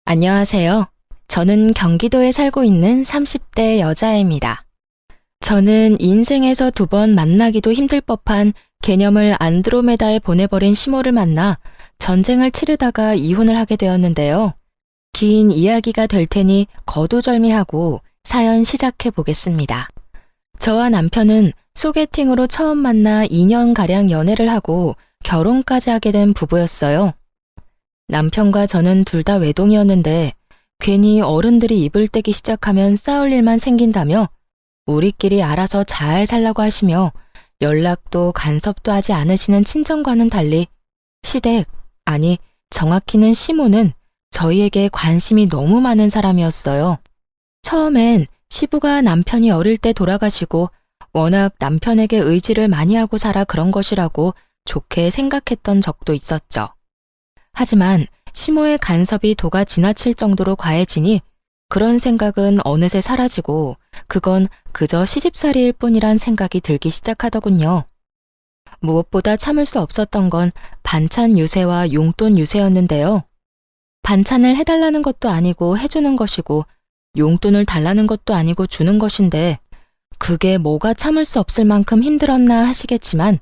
안녕하세요. 저는 경기도에 살고 있는 30대 여자입니다. 저는 인생에서 2번 만나기도 힘들 법한 개념을 안드로메다에 보내버린 시모를 만나 전쟁을 치르다가 이혼을 하게 되었는데요. 긴 이야기가 될 테니 거두절미하고 사연 시작해 보겠습니다. 저와 남편은 소개팅으로 처음 만나 2년가량 연애를 하고 결혼까지 하게 된 부부였어요. 남편과 저는 둘 다 외동이었는데 괜히 어른들이 입을 떼기 시작하면 싸울 일만 생긴다며 우리끼리 알아서 잘 살라고 하시며 연락도 간섭도 하지 않으시는 친정과는 달리 시댁, 아니 정확히는 시모는 저희에게 관심이 너무 많은 사람이었어요. 처음엔 시부가 남편이 어릴 때 돌아가시고 워낙 남편에게 의지를 많이 하고 살아 그런 것이라고 좋게 생각했던 적도 있었죠. 하지만 시모의 간섭이 도가 지나칠 정도로 과해지니 그런 생각은 어느새 사라지고 그건 그저 시집살이일 뿐이란 생각이 들기 시작하더군요. 무엇보다 참을 수 없었던 건 반찬 유세와 용돈 유세였는데요. 반찬을 해달라는 것도 아니고 해주는 것이고 용돈을 달라는 것도 아니고 주는 것인데 그게 뭐가 참을 수 없을 만큼 힘들었나 하시겠지만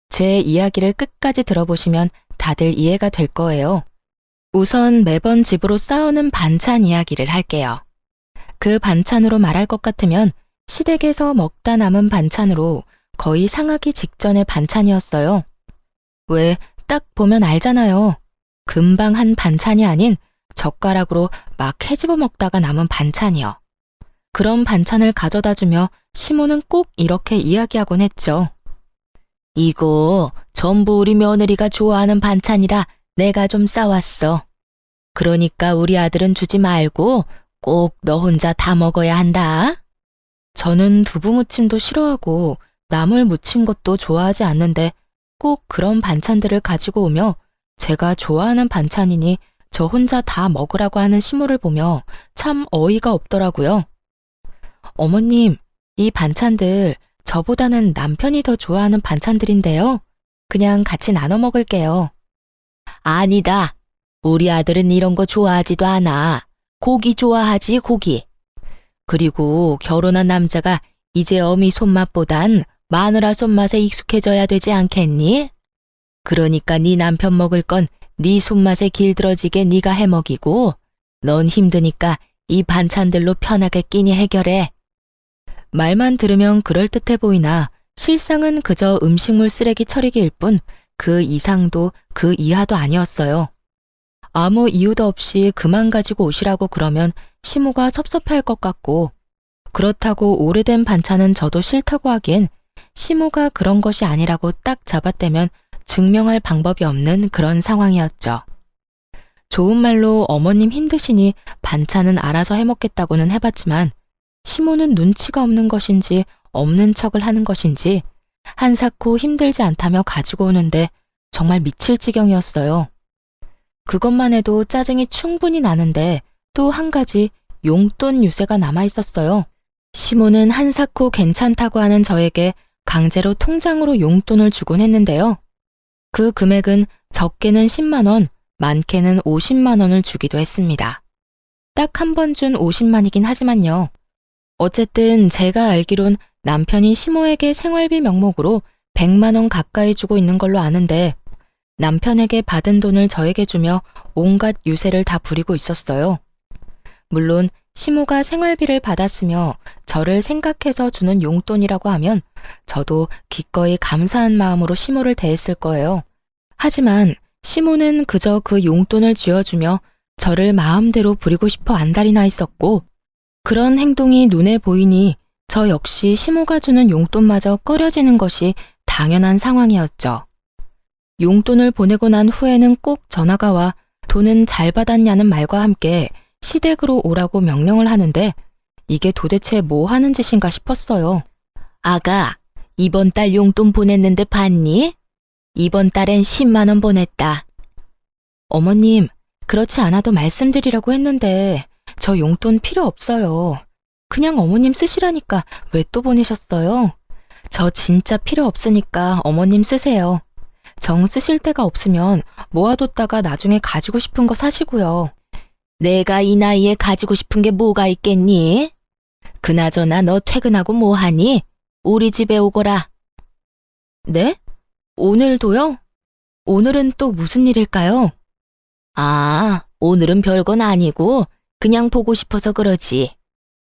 제 이야기를 끝까지 들어보시면 다들 이해가 될 거예요. 우선 매번 집으로 싸우는 반찬 이야기를 할게요. 그 반찬으로 말할 것 같으면 시댁에서 먹다 남은 반찬으로 거의 상하기 직전의 반찬이었어요. 왜 딱 보면 알잖아요. 금방 한 반찬이 아닌 젓가락으로 막 헤집어 먹다가 남은 반찬이요. 그런 반찬을 가져다 주며 시모는 꼭 이렇게 이야기하곤 했죠. 이거 전부 우리 며느리가 좋아하는 반찬이라 내가 좀 싸왔어. 그러니까 우리 아들은 주지 말고 꼭 너 혼자 다 먹어야 한다. 저는 두부무침도 싫어하고 나물 무친 것도 좋아하지 않는데 꼭 그런 반찬들을 가지고 오며 제가 좋아하는 반찬이니 저 혼자 다 먹으라고 하는 시모를 보며 참 어이가 없더라고요. 어머님, 이 반찬들 저보다는 남편이 더 좋아하는 반찬들인데요. 그냥 같이 나눠 먹을게요. 아니다. 우리 아들은 이런 거 좋아하지도 않아. 고기 좋아하지, 고기. 그리고 결혼한 남자가 이제 어미 손맛보단 마누라 손맛에 익숙해져야 되지 않겠니? 그러니까 네 남편 먹을 건 네 손맛에 길들어지게 네가 해 먹이고 넌 힘드니까 이 반찬들로 편하게 끼니 해결해. 말만 들으면 그럴듯해 보이나 실상은 그저 음식물 쓰레기 처리기일 뿐 그 이상도 그 이하도 아니었어요. 아무 이유도 없이 그만 가지고 오시라고 그러면 시모가 섭섭해할 것 같고 그렇다고 오래된 반찬은 저도 싫다고 하기엔 시모가 그런 것이 아니라고 딱 잡아떼면 증명할 방법이 없는 그런 상황이었죠. 좋은 말로 어머님 힘드시니 반찬은 알아서 해먹겠다고는 해봤지만 시모는 눈치가 없는 것인지 없는 척을 하는 것인지 한사코 힘들지 않다며 가지고 오는데 정말 미칠 지경이었어요. 그것만 해도 짜증이 충분히 나는데 또 한 가지 용돈 유세가 남아있었어요. 시모는 한사코 괜찮다고 하는 저에게 강제로 통장으로 용돈을 주곤 했는데요. 그 금액은 적게는 10만 원, 많게는 50만 원을 주기도 했습니다. 딱 한 번 준 50만이긴 하지만요. 어쨌든 제가 알기론 남편이 시모에게 생활비 명목으로 100만 원 가까이 주고 있는 걸로 아는데 남편에게 받은 돈을 저에게 주며 온갖 유세를 다 부리고 있었어요. 물론 시모가 생활비를 받았으며 저를 생각해서 주는 용돈이라고 하면 저도 기꺼이 감사한 마음으로 시모를 대했을 거예요. 하지만 시모는 그저 그 용돈을 쥐어주며 저를 마음대로 부리고 싶어 안달이 있었고 그런 행동이 눈에 보이니 저 역시 시모가 주는 용돈마저 꺼려지는 것이 당연한 상황이었죠. 용돈을 보내고 난 후에는 꼭 전화가 와 돈은 잘 받았냐는 말과 함께 시댁으로 오라고 명령을 하는데 이게 도대체 뭐 하는 짓인가 싶었어요. 아가, 이번 달 용돈 보냈는데 봤니? 이번 달엔 10만 원 보냈다. 어머님, 그렇지 않아도 말씀드리라고 했는데 저 용돈 필요 없어요. 그냥 어머님 쓰시라니까 왜 또 보내셨어요? 저 진짜 필요 없으니까 어머님 쓰세요. 정 쓰실 데가 없으면 모아뒀다가 나중에 가지고 싶은 거 사시고요. 내가 이 나이에 가지고 싶은 게 뭐가 있겠니? 그나저나 너 퇴근하고 뭐 하니? 우리 집에 오거라. 네? 오늘도요? 오늘은 또 무슨 일일까요? 아, 오늘은 별건 아니고 그냥 보고 싶어서 그러지.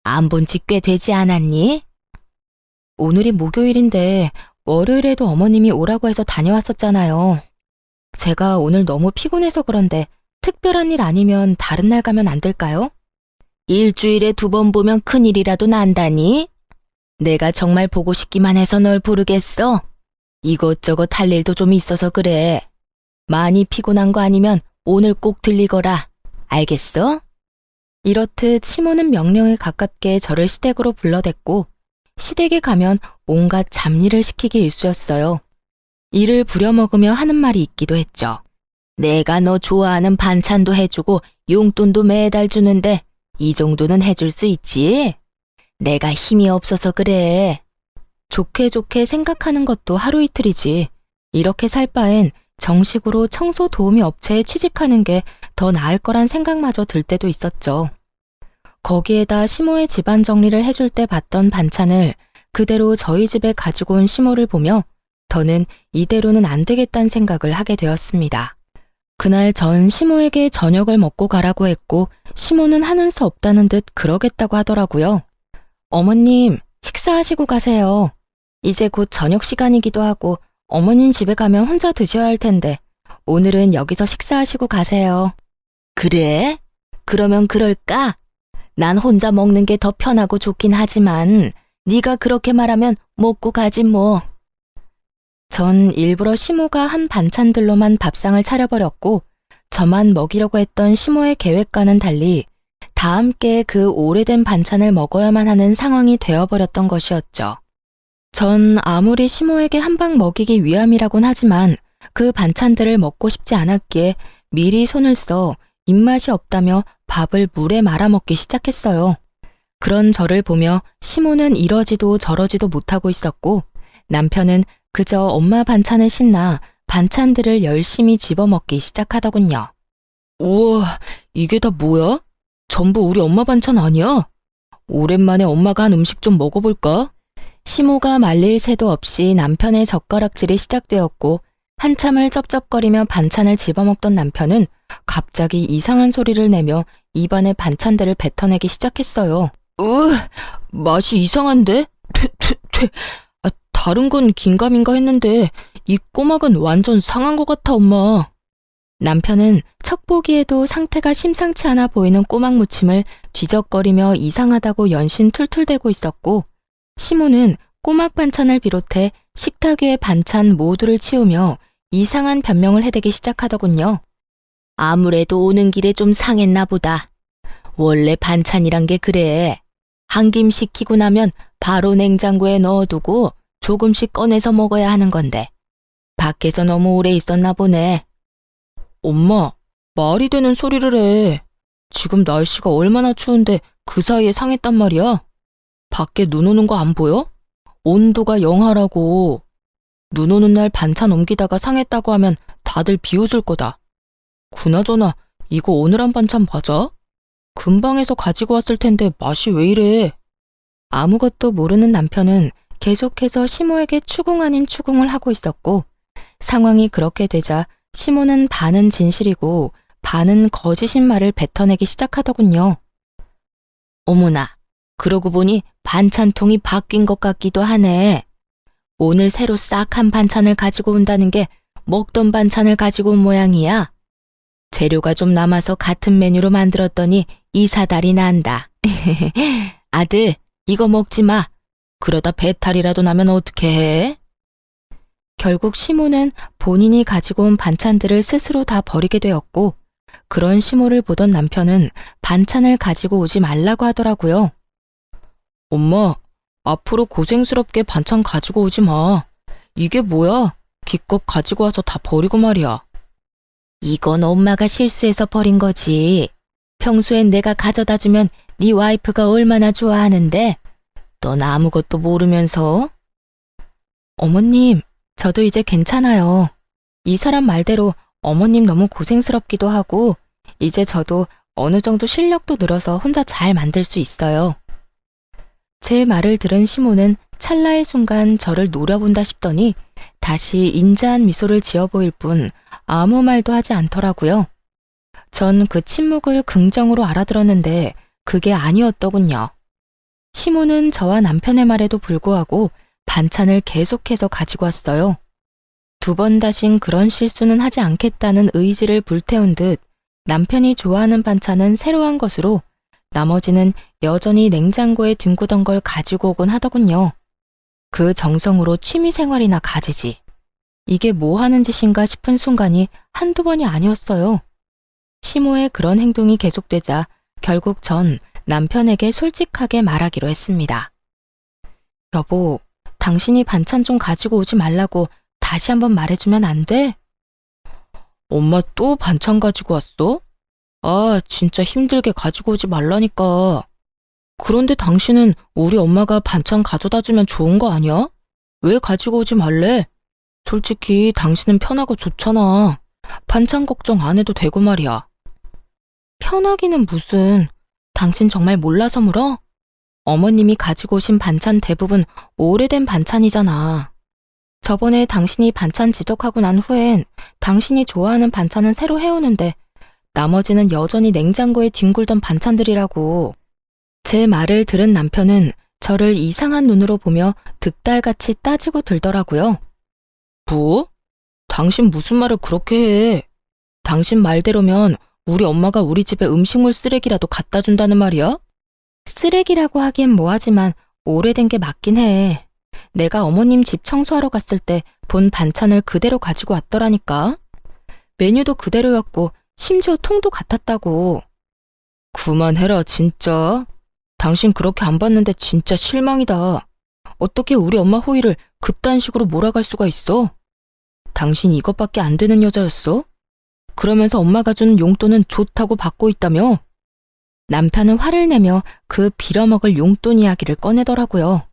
안 본 지 꽤 되지 않았니? 오늘이 목요일인데 월요일에도 어머님이 오라고 해서 다녀왔었잖아요. 제가 오늘 너무 피곤해서 그런데 특별한 일 아니면 다른 날 가면 안 될까요? 일주일에 2번 보면 큰일이라도 난다니? 내가 정말 보고 싶기만 해서 널 부르겠어? 이것저것 할 일도 좀 있어서 그래. 많이 피곤한 거 아니면 오늘 꼭 들리거라. 알겠어? 이렇듯 시모는 명령에 가깝게 저를 시댁으로 불러댔고 시댁에 가면 온갖 잡일을 시키기 일쑤였어요. 이를 부려먹으며 하는 말이 있기도 했죠. 내가 너 좋아하는 반찬도 해주고 용돈도 매달 주는데 이 정도는 해줄 수 있지? 내가 힘이 없어서 그래. 좋게 좋게 생각하는 것도 하루 이틀이지. 이렇게 살 바엔 정식으로 청소 도우미 업체에 취직하는 게 더 나을 거란 생각마저 들 때도 있었죠. 거기에다 시모의 집안 정리를 해줄 때 봤던 반찬을 그대로 저희 집에 가지고 온 시모를 보며 더는 이대로는 안 되겠다는 생각을 하게 되었습니다. 그날 전 시모에게 저녁을 먹고 가라고 했고 시모는 하는 수 없다는 듯 그러겠다고 하더라고요. 어머님, 식사하시고 가세요. 이제 곧 저녁 시간이기도 하고 어머님 집에 가면 혼자 드셔야 할 텐데 오늘은 여기서 식사하시고 가세요. 그래? 그러면 그럴까? 난 혼자 먹는 게 더 편하고 좋긴 하지만 네가 그렇게 말하면 먹고 가지 뭐. 전 일부러 시모가 한 반찬들로만 밥상을 차려버렸고 저만 먹이려고 했던 시모의 계획과는 달리 다 함께 그 오래된 반찬을 먹어야만 하는 상황이 되어버렸던 것이었죠. 전 아무리 시모에게 한 방 먹이기 위함이라곤 하지만 그 반찬들을 먹고 싶지 않았기에 미리 손을 써 입맛이 없다며 밥을 물에 말아 먹기 시작했어요. 그런 저를 보며 시모는 이러지도 저러지도 못하고 있었고 남편은 그저 엄마 반찬에 신나 반찬들을 열심히 집어먹기 시작하더군요. 우와, 이게 다 뭐야? 전부 우리 엄마 반찬 아니야? 오랜만에 엄마가 한 음식 좀 먹어볼까? 시모가 말릴 새도 없이 남편의 젓가락질이 시작되었고 한참을 쩝쩝거리며 반찬을 집어먹던 남편은 갑자기 이상한 소리를 내며 입안에 반찬들을 뱉어내기 시작했어요. 맛이 이상한데? 다른 건 긴가민가 했는데 이 꼬막은 완전 상한 것 같아, 엄마. 남편은 척 보기에도 상태가 심상치 않아 보이는 꼬막 무침을 뒤적거리며 이상하다고 연신 툴툴대고 있었고 시모는 꼬막 반찬을 비롯해 식탁 위의 반찬 모두를 치우며 이상한 변명을 해대기 시작하더군요. 아무래도 오는 길에 좀 상했나 보다. 원래 반찬이란 게 그래. 한 김 식히고 나면 바로 냉장고에 넣어두고 조금씩 꺼내서 먹어야 하는 건데 밖에서 너무 오래 있었나 보네. 엄마, 말이 되는 소리를 해. 지금 날씨가 얼마나 추운데 그 사이에 상했단 말이야. 밖에 눈 오는 거 안 보여? 온도가 영하라고. 눈 오는 날 반찬 옮기다가 상했다고 하면 다들 비웃을 거다. 그나저나 이거 오늘 한 반찬 맞아? 금방에서 가지고 왔을 텐데 맛이 왜 이래? 아무것도 모르는 남편은 계속해서 시모에게 추궁 아닌 추궁을 하고 있었고 상황이 그렇게 되자 시모는 반은 진실이고 반은 거짓인 말을 뱉어내기 시작하더군요. 어머나, 그러고 보니 반찬통이 바뀐 것 같기도 하네. 오늘 새로 싹 한 반찬을 가지고 온다는 게 먹던 반찬을 가지고 온 모양이야. 재료가 좀 남아서 같은 메뉴로 만들었더니 이사달이 난다. 아들, 이거 먹지 마. 그러다 배탈이라도 나면 어떻게 해? 결국 시모는 본인이 가지고 온 반찬들을 스스로 다 버리게 되었고 그런 시모를 보던 남편은 반찬을 가지고 오지 말라고 하더라고요. 엄마, 앞으로 고생스럽게 반찬 가지고 오지 마. 이게 뭐야? 기껏 가지고 와서 다 버리고 말이야. 이건 엄마가 실수해서 버린 거지. 평소엔 내가 가져다 주면 네 와이프가 얼마나 좋아하는데 넌 아무것도 모르면서. 어머님, 저도 이제 괜찮아요. 이 사람 말대로 어머님 너무 고생스럽기도 하고 이제 저도 어느 정도 실력도 늘어서 혼자 잘 만들 수 있어요. 제 말을 들은 시모는 찰나의 순간 저를 노려본다 싶더니 다시 인자한 미소를 지어 보일 뿐 아무 말도 하지 않더라고요. 전 그 침묵을 긍정으로 알아들었는데 그게 아니었더군요. 시모는 저와 남편의 말에도 불구하고 반찬을 계속해서 가지고 왔어요. 2번 다신 그런 실수는 하지 않겠다는 의지를 불태운 듯 남편이 좋아하는 반찬은 새로 한 것으로 나머지는 여전히 냉장고에 뒹구던 걸 가지고 오곤 하더군요. 그 정성으로 취미생활이나 가지지. 이게 뭐 하는 짓인가 싶은 순간이 한두 번이 아니었어요. 시모의 그런 행동이 계속되자 결국 전 남편에게 솔직하게 말하기로 했습니다. 여보, 당신이 반찬 좀 가지고 오지 말라고 다시 한번 말해주면 안 돼? 엄마 또 반찬 가지고 왔어? 아, 진짜 힘들게 가지고 오지 말라니까. 그런데 당신은 우리 엄마가 반찬 가져다 주면 좋은 거 아니야? 왜 가지고 오지 말래? 솔직히 당신은 편하고 좋잖아. 반찬 걱정 안 해도 되고 말이야. 편하기는 무슨. 당신 정말 몰라서 물어? 어머님이 가지고 오신 반찬 대부분 오래된 반찬이잖아. 저번에 당신이 반찬 지적하고 난 후엔 당신이 좋아하는 반찬은 새로 해오는데 나머지는 여전히 냉장고에 뒹굴던 반찬들이라고. 제 말을 들은 남편은 저를 이상한 눈으로 보며 득달같이 따지고 들더라고요. 뭐? 당신 무슨 말을 그렇게 해? 당신 말대로면 우리 엄마가 우리 집에 음식물 쓰레기라도 갖다 준다는 말이야? 쓰레기라고 하기엔 뭐하지만 오래된 게 맞긴 해. 내가 어머님 집 청소하러 갔을 때 본 반찬을 그대로 가지고 왔더라니까. 메뉴도 그대로였고 심지어 통도 같았다고. 그만해라 진짜. 당신 그렇게 안 봤는데 진짜 실망이다. 어떻게 우리 엄마 호의를 그딴 식으로 몰아갈 수가 있어? 당신 이것밖에 안 되는 여자였어? 그러면서 엄마가 준 용돈은 좋다고 받고 있다며? 남편은 화를 내며 그 빌어먹을 용돈 이야기를 꺼내더라고요.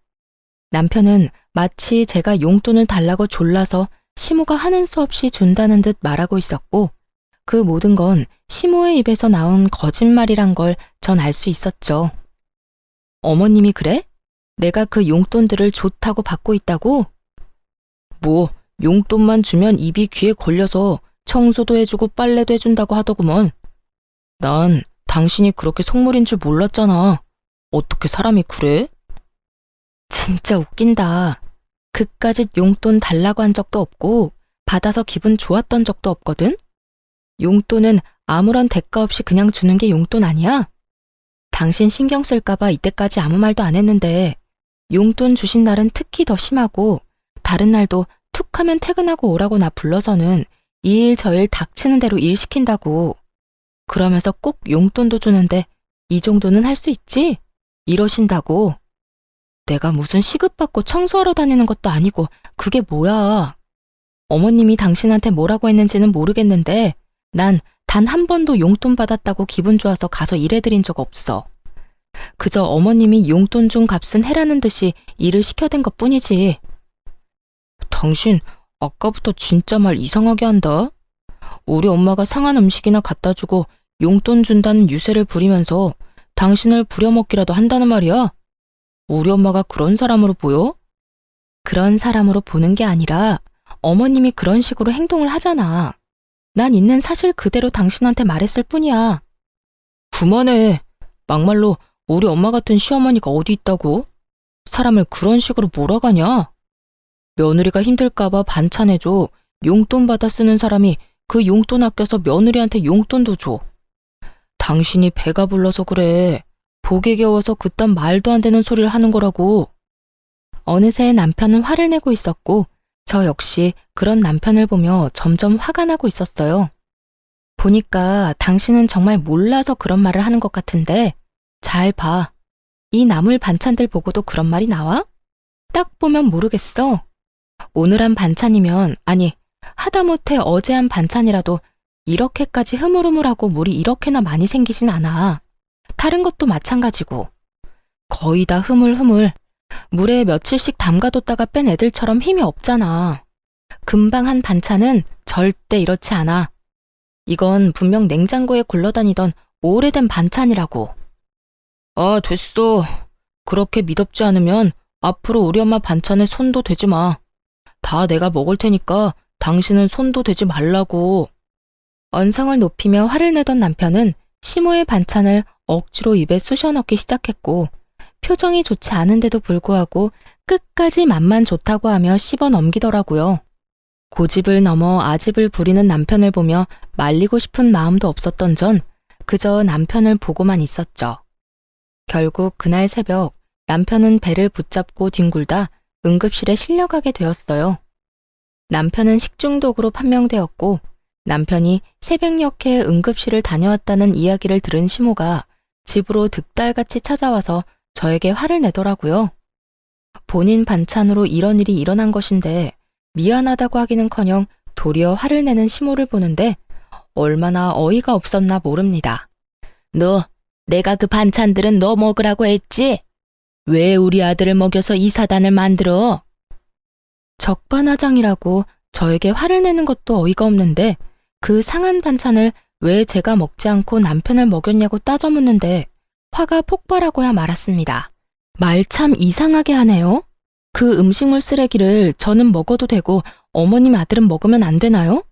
남편은 마치 제가 용돈을 달라고 졸라서 시모가 하는 수 없이 준다는 듯 말하고 있었고 그 모든 건 시모의 입에서 나온 거짓말이란 걸 전 알 수 있었죠. 어머님이 그래? 내가 그 용돈들을 좋다고 받고 있다고? 뭐 용돈만 주면 입이 귀에 걸려서 청소도 해주고 빨래도 해준다고 하더구먼. 난 당신이 그렇게 속물인 줄 몰랐잖아. 어떻게 사람이 그래? 진짜 웃긴다. 그까짓 용돈 달라고 한 적도 없고 받아서 기분 좋았던 적도 없거든? 용돈은 아무런 대가 없이 그냥 주는 게 용돈 아니야? 당신 신경 쓸까봐 이때까지 아무 말도 안 했는데 용돈 주신 날은 특히 더 심하고 다른 날도 툭 하면 퇴근하고 오라고 나 불러서는 이 일 저 일 닥치는 대로 일 시킨다고. 그러면서 꼭 용돈도 주는데 이 정도는 할 수 있지? 이러신다고. 내가 무슨 시급받고 청소하러 다니는 것도 아니고 그게 뭐야. 어머님이 당신한테 뭐라고 했는지는 모르겠는데 난 단 한 번도 용돈 받았다고 기분 좋아서 가서 일해드린 적 없어. 그저 어머님이 용돈 준 값은 해라는 듯이 일을 시켜댄 것뿐이지. 당신 아까부터 진짜 말 이상하게 한다. 우리 엄마가 상한 음식이나 갖다 주고 용돈 준다는 유세를 부리면서 당신을 부려먹기라도 한다는 말이야? 우리 엄마가 그런 사람으로 보여? 그런 사람으로 보는 게 아니라 어머님이 그런 식으로 행동을 하잖아. 난 있는 사실 그대로 당신한테 말했을 뿐이야. 그만해. 막말로 우리 엄마 같은 시어머니가 어디 있다고? 사람을 그런 식으로 몰아가냐? 며느리가 힘들까봐 반찬해줘. 용돈 받아 쓰는 사람이 그 용돈 아껴서 며느리한테 용돈도 줘. 당신이 배가 불러서 그래. 복에 겨워서 그딴 말도 안 되는 소리를 하는 거라고. 어느새 남편은 화를 내고 있었고 저 역시 그런 남편을 보며 점점 화가 나고 있었어요. 보니까 당신은 정말 몰라서 그런 말을 하는 것 같은데 잘 봐. 이 나물 반찬들 보고도 그런 말이 나와? 딱 보면 모르겠어. 오늘 한 반찬이면 아니 하다못해 어제 한 반찬이라도 이렇게까지 흐물흐물하고 물이 이렇게나 많이 생기진 않아. 다른 것도 마찬가지고. 거의 다 흐물흐물. 물에 며칠씩 담가뒀다가 뺀 애들처럼 힘이 없잖아. 금방 한 반찬은 절대 이렇지 않아. 이건 분명 냉장고에 굴러다니던 오래된 반찬이라고. 아, 됐어. 그렇게 미덥지 않으면 앞으로 우리 엄마 반찬에 손도 대지 마. 다 내가 먹을 테니까 당신은 손도 대지 말라고. 언성을 높이며 화를 내던 남편은 시모의 반찬을 억지로 입에 쑤셔 넣기 시작했고, 표정이 좋지 않은데도 불구하고 끝까지 맛만 좋다고 하며 씹어 넘기더라고요. 고집을 넘어 아집을 부리는 남편을 보며 말리고 싶은 마음도 없었던 전 그저 남편을 보고만 있었죠. 결국 그날 새벽 남편은 배를 붙잡고 뒹굴다 응급실에 실려가게 되었어요. 남편은 식중독으로 판명되었고, 남편이 새벽녘에 응급실을 다녀왔다는 이야기를 들은 시모가 집으로 득달같이 찾아와서 저에게 화를 내더라고요. 본인 반찬으로 이런 일이 일어난 것인데 미안하다고 하기는커녕 도리어 화를 내는 시모를 보는데 얼마나 어이가 없었나 모릅니다. 너, 내가 그 반찬들은 너 먹으라고 했지? 왜 우리 아들을 먹여서 이 사단을 만들어? 적반하장이라고 저에게 화를 내는 것도 어이가 없는데 그 상한 반찬을 왜 제가 먹지 않고 남편을 먹였냐고 따져 묻는데 화가 폭발하고야 말았습니다. 말 참 이상하게 하네요. 그 음식물 쓰레기를 저는 먹어도 되고 어머님 아들은 먹으면 안 되나요?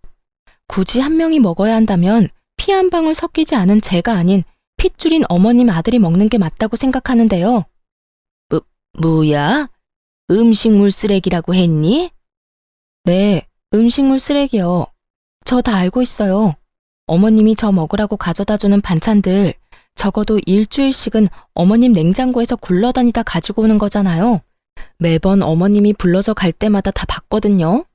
굳이 한 명이 먹어야 한다면 피 한 방울 섞이지 않은 제가 아닌 핏줄인 어머님 아들이 먹는 게 맞다고 생각하는데요. 뭐야? 음식물 쓰레기라고 했니? 네, 음식물 쓰레기요. 저 다 알고 있어요. 어머님이 저 먹으라고 가져다주는 반찬들 적어도 일주일씩은 어머님 냉장고에서 굴러다니다 가지고 오는 거잖아요. 매번 어머님이 불러서 갈 때마다 다 봤거든요.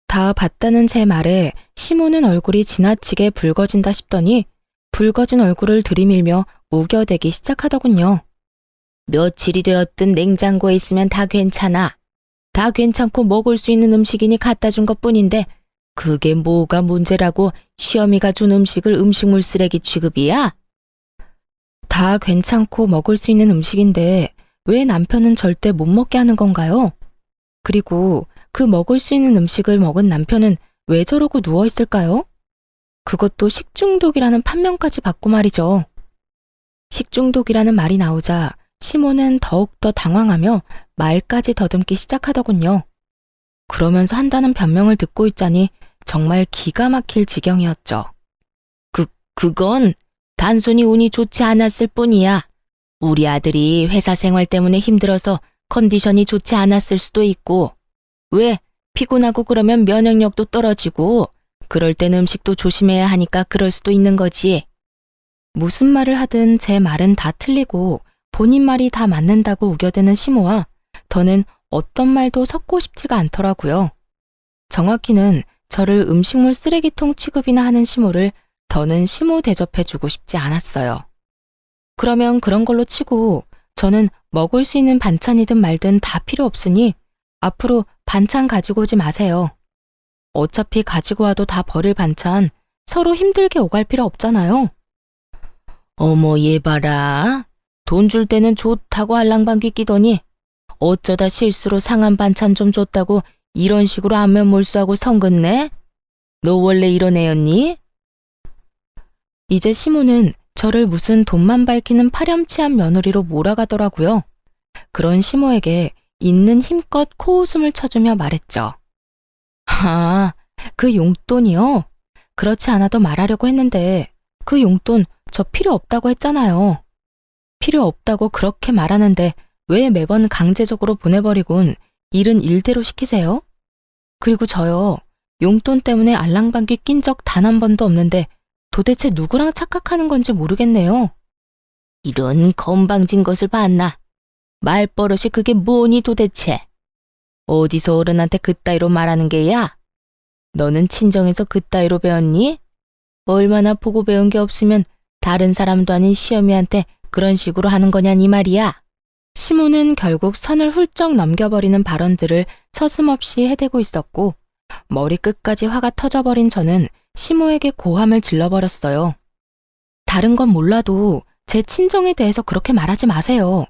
다 봤다는 제 말에 시모는 얼굴이 지나치게 붉어진다 싶더니 붉어진 얼굴을 들이밀며 우겨대기 시작하더군요. 며칠이 되었든 냉장고에 있으면 다 괜찮아. 다 괜찮고 먹을 수 있는 음식이니 갖다 준 것뿐인데 그게 뭐가 문제라고 시어미가 준 음식을 음식물 쓰레기 취급이야? 다 괜찮고 먹을 수 있는 음식인데 왜 남편은 절대 못 먹게 하는 건가요? 그리고 그 먹을 수 있는 음식을 먹은 남편은 왜 저러고 누워있을까요? 그것도 식중독이라는 판명까지 받고 말이죠. 식중독이라는 말이 나오자 시모는 더욱더 당황하며 말까지 더듬기 시작하더군요. 그러면서 한다는 변명을 듣고 있자니 정말 기가 막힐 지경이었죠. 그건 단순히 운이 좋지 않았을 뿐이야. 우리 아들이 회사 생활 때문에 힘들어서 컨디션이 좋지 않았을 수도 있고, 왜 피곤하고 그러면 면역력도 떨어지고, 그럴 땐 음식도 조심해야 하니까 그럴 수도 있는 거지. 무슨 말을 하든 제 말은 다 틀리고 본인 말이 다 맞는다고 우겨대는 시모와 더는 어떤 말도 섞고 싶지가 않더라고요. 정확히는 저를 음식물 쓰레기통 취급이나 하는 시모를 더는 시모 대접해주고 싶지 않았어요. 그러면 그런 걸로 치고 저는 먹을 수 있는 반찬이든 말든 다 필요 없으니 앞으로 반찬 가지고 오지 마세요. 어차피 가지고 와도 다 버릴 반찬 서로 힘들게 오갈 필요 없잖아요. 어머 얘 봐라. 돈 줄 때는 좋다고 알랑방귀 끼더니 어쩌다 실수로 상한 반찬 좀 줬다고 이런 식으로 안면몰수하고 성긋네? 너 원래 이런 애였니? 이제 시모는 저를 무슨 돈만 밝히는 파렴치한 며느리로 몰아가더라고요. 그런 시모에게 있는 힘껏 코웃음을 쳐주며 말했죠. 아, 그 용돈이요? 그렇지 않아도 말하려고 했는데 그 용돈 저 필요 없다고 했잖아요. 필요 없다고 그렇게 말하는데 왜 매번 강제적으로 보내버리곤 일은 일대로 시키세요? 그리고 저요, 용돈 때문에 알랑방귀 낀 적 단 한 번도 없는데 도대체 누구랑 착각하는 건지 모르겠네요. 이런 건방진 것을 봤나? 말버릇이 그게 뭐니 도대체? 어디서 어른한테 그따위로 말하는 게야? 너는 친정에서 그따위로 배웠니? 얼마나 보고 배운 게 없으면 다른 사람도 아닌 시어미한테 그런 식으로 하는 거냐니 말이야. 시모는 결국 선을 훌쩍 넘겨버리는 발언들을 서슴없이 해대고 있었고 머리끝까지 화가 터져버린 저는 시모에게 고함을 질러버렸어요. 다른 건 몰라도 제 친정에 대해서 그렇게 말하지 마세요.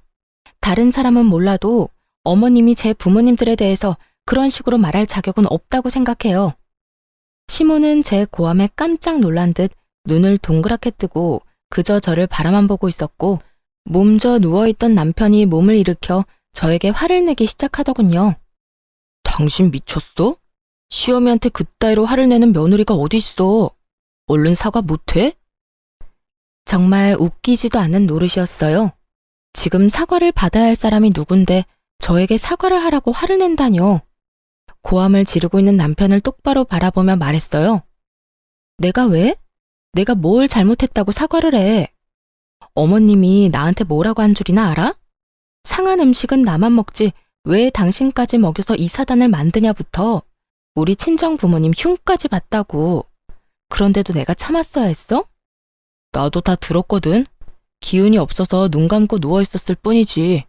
다른 사람은 몰라도 어머님이 제 부모님들에 대해서 그런 식으로 말할 자격은 없다고 생각해요. 시모는 제 고함에 깜짝 놀란 듯 눈을 동그랗게 뜨고 그저 저를 바라만 보고 있었고 몸져 누워있던 남편이 몸을 일으켜 저에게 화를 내기 시작하더군요. 당신 미쳤어? 시어미한테 그따위로 화를 내는 며느리가 어디 있어? 얼른 사과 못해? 정말 웃기지도 않는 노릇이었어요. 지금 사과를 받아야 할 사람이 누군데 저에게 사과를 하라고 화를 낸다뇨. 고함을 지르고 있는 남편을 똑바로 바라보며 말했어요. 내가 왜? 내가 뭘 잘못했다고 사과를 해? 어머님이 나한테 뭐라고 한 줄이나 알아? 상한 음식은 나만 먹지 왜 당신까지 먹여서 이 사단을 만드냐부터 우리 친정 부모님 흉까지 봤다고. 그런데도 내가 참았어야 했어? 나도 다 들었거든. 기운이 없어서 눈 감고 누워있었을 뿐이지.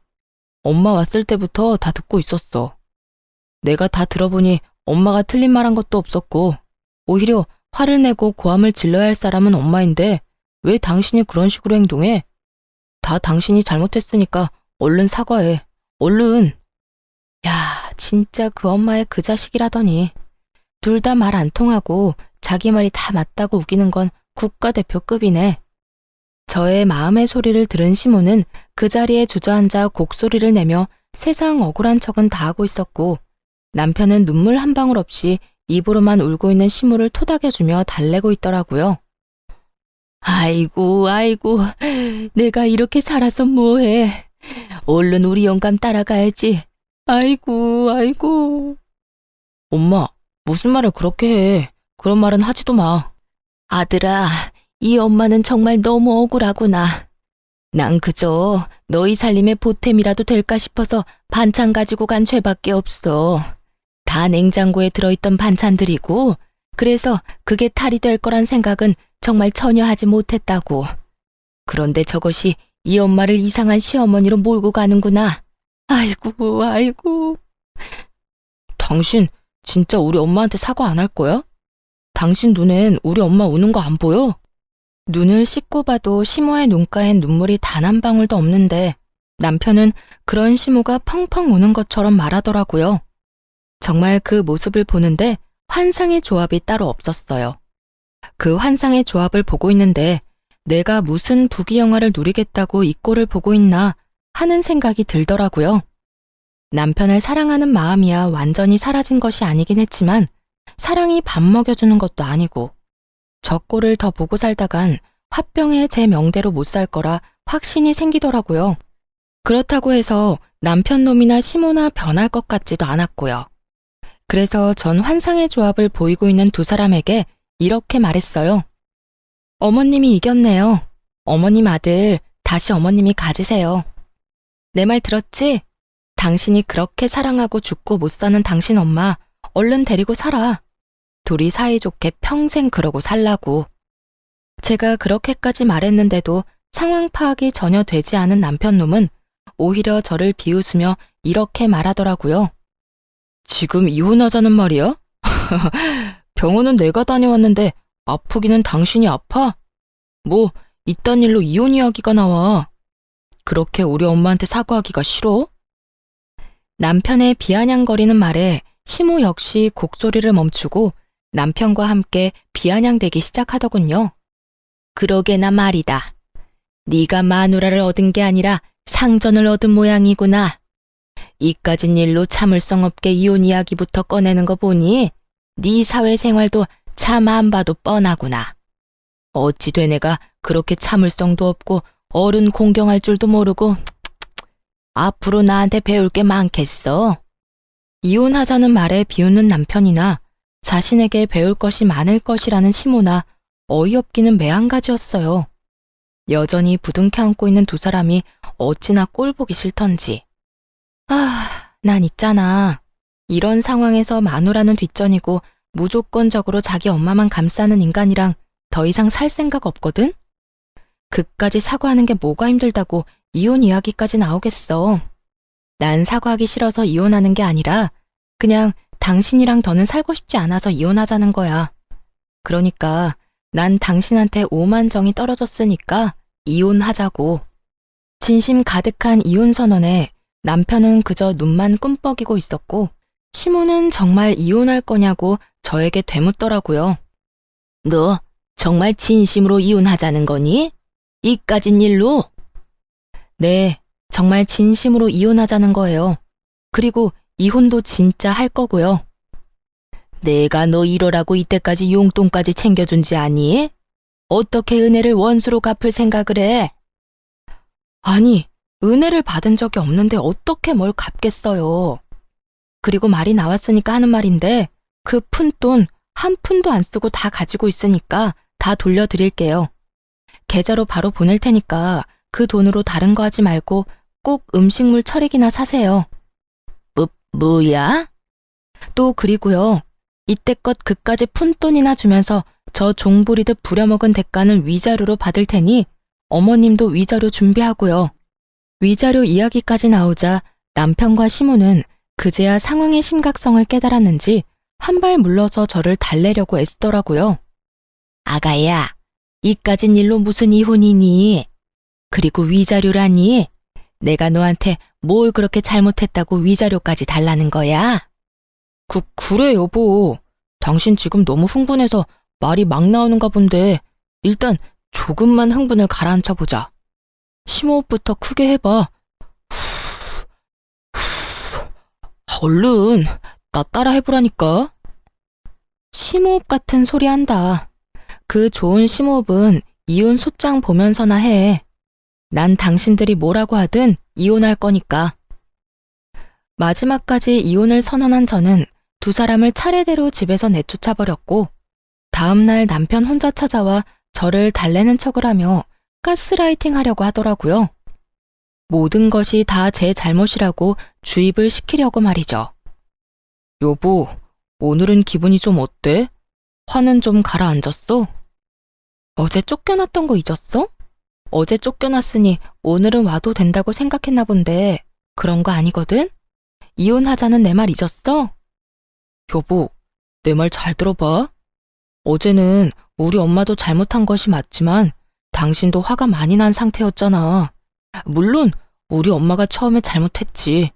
엄마 왔을 때부터 다 듣고 있었어. 내가 다 들어보니 엄마가 틀린 말 한 것도 없었고 오히려 화를 내고 고함을 질러야 할 사람은 엄마인데 왜 당신이 그런 식으로 행동해? 다 당신이 잘못했으니까 얼른 사과해. 얼른. 야, 진짜 그 엄마의 그 자식이라더니. 둘 다 말 안 통하고 자기 말이 다 맞다고 우기는 건 국가대표급이네. 저의 마음의 소리를 들은 시모는 그 자리에 주저앉아 곡소리를 내며 세상 억울한 척은 다 하고 있었고 남편은 눈물 한 방울 없이 입으로만 울고 있는 시모를 토닥여주며 달래고 있더라고요. 아이고, 아이고, 내가 이렇게 살아서 뭐해. 얼른 우리 영감 따라가야지. 아이고, 아이고. 엄마, 무슨 말을 그렇게 해. 그런 말은 하지도 마. 아들아, 이 엄마는 정말 너무 억울하구나. 난 그저 너희 살림의 보탬이라도 될까 싶어서 반찬 가지고 간 죄밖에 없어. 다 냉장고에 들어있던 반찬들이고 그래서 그게 탈이 될 거란 생각은 정말 전혀 하지 못했다고. 그런데 저것이 이 엄마를 이상한 시어머니로 몰고 가는구나. 아이고, 아이고. 당신 진짜 우리 엄마한테 사과 안 할 거야? 당신 눈엔 우리 엄마 우는 거 안 보여? 눈을 씻고 봐도 시모의 눈가엔 눈물이 단 한 방울도 없는데 남편은 그런 시모가 펑펑 우는 것처럼 말하더라고요. 정말 그 모습을 보는데 환상의 조합이 따로 없었어요. 그 환상의 조합을 보고 있는데 내가 무슨 부귀영화를 누리겠다고 이 꼴을 보고 있나 하는 생각이 들더라고요. 남편을 사랑하는 마음이야 완전히 사라진 것이 아니긴 했지만 사랑이 밥 먹여주는 것도 아니고 저 꼴을 더 보고 살다간 화병에 제 명대로 못 살 거라 확신이 생기더라고요. 그렇다고 해서 남편 놈이나 시모나 변할 것 같지도 않았고요. 그래서 전 환상의 조합을 보이고 있는 두 사람에게 이렇게 말했어요. 어머님이 이겼네요. 어머님 아들, 다시 어머님이 가지세요. 내 말 들었지? 당신이 그렇게 사랑하고 죽고 못 사는 당신 엄마, 얼른 데리고 살아. 둘이 사이좋게 평생 그러고 살라고. 제가 그렇게까지 말했는데도 상황 파악이 전혀 되지 않은 남편놈은 오히려 저를 비웃으며 이렇게 말하더라고요. 지금 이혼하자는 말이야? 병원은 내가 다녀왔는데 아프기는 당신이 아파? 뭐 이딴 일로 이혼 이야기가 나와. 그렇게 우리 엄마한테 사과하기가 싫어? 남편의 비아냥거리는 말에 시모 역시 곡소리를 멈추고 남편과 함께 비아냥대기 시작하더군요. 그러게나 말이다. 네가 마누라를 얻은 게 아니라 상전을 얻은 모양이구나. 이까진 일로 참을성 없게 이혼 이야기부터 꺼내는 거 보니 네 사회생활도 참 안 봐도 뻔하구나. 어찌 되네가 그렇게 참을성도 없고 어른 공경할 줄도 모르고 앞으로 나한테 배울 게 많겠어. 이혼하자는 말에 비웃는 남편이나 자신에게 배울 것이 많을 것이라는 시모나 어이없기는 매한가지였어요. 여전히 부둥켜 안고 있는 두 사람이 어찌나 꼴보기 싫던지. 난 있잖아. 이런 상황에서 마누라는 뒷전이고 무조건적으로 자기 엄마만 감싸는 인간이랑 더 이상 살 생각 없거든? 그까지 사과하는 게 뭐가 힘들다고 이혼 이야기까지 나오겠어. 난 사과하기 싫어서 이혼하는 게 아니라 그냥 당신이랑 더는 살고 싶지 않아서 이혼하자는 거야. 그러니까 난 당신한테 오만정이 떨어졌으니까 이혼하자고. 진심 가득한 이혼 선언에 남편은 그저 눈만 꿈뻑이고 있었고 시모는 정말 이혼할 거냐고 저에게 되묻더라고요. 너 정말 진심으로 이혼하자는 거니? 이까진 일로? 네, 정말 진심으로 이혼하자는 거예요. 그리고 이혼도 진짜 할 거고요. 내가 너 이러라고 이때까지 용돈까지 챙겨준지 아니? 어떻게 은혜를 원수로 갚을 생각을 해? 아니, 은혜를 받은 적이 없는데 어떻게 뭘 갚겠어요. 그리고 말이 나왔으니까 하는 말인데 그 푼돈 한 푼도 안 쓰고 다 가지고 있으니까 다 돌려드릴게요. 계좌로 바로 보낼 테니까 그 돈으로 다른 거 하지 말고 꼭 음식물 처리기나 사세요. 뭐야? 또 그리고요. 이때껏 그까지 푼돈이나 주면서 저 종부리듯 부려먹은 대가는 위자료로 받을 테니 어머님도 위자료 준비하고요. 위자료 이야기까지 나오자 남편과 시모는 그제야 상황의 심각성을 깨달았는지 한 발 물러서 저를 달래려고 애쓰더라고요. 아가야, 이까진 일로 무슨 이혼이니? 그리고 위자료라니? 내가 너한테 뭘 그렇게 잘못했다고 위자료까지 달라는 거야? 그래 여보. 당신 지금 너무 흥분해서 말이 막 나오는가 본데 일단 조금만 흥분을 가라앉혀보자. 심호흡부터 크게 해봐. 얼른 나 따라 해보라니까. 심호흡 같은 소리 한다. 그 좋은 심호흡은 이혼 소장 보면서나 해. 난 당신들이 뭐라고 하든 이혼할 거니까. 마지막까지 이혼을 선언한 저는 두 사람을 차례대로 집에서 내쫓아버렸고 다음날 남편 혼자 찾아와 저를 달래는 척을 하며 가스라이팅 하려고 하더라고요. 모든 것이 다 제 잘못이라고 주입을 시키려고 말이죠. 여보, 오늘은 기분이 좀 어때? 화는 좀 가라앉았어? 어제 쫓겨났던 거 잊었어? 어제 쫓겨났으니 오늘은 와도 된다고 생각했나 본데 그런 거 아니거든? 이혼하자는 내 말 잊었어? 여보, 내 말 잘 들어봐. 어제는 우리 엄마도 잘못한 것이 맞지만 당신도 화가 많이 난 상태였잖아. 물론 우리 엄마가 처음에 잘못했지.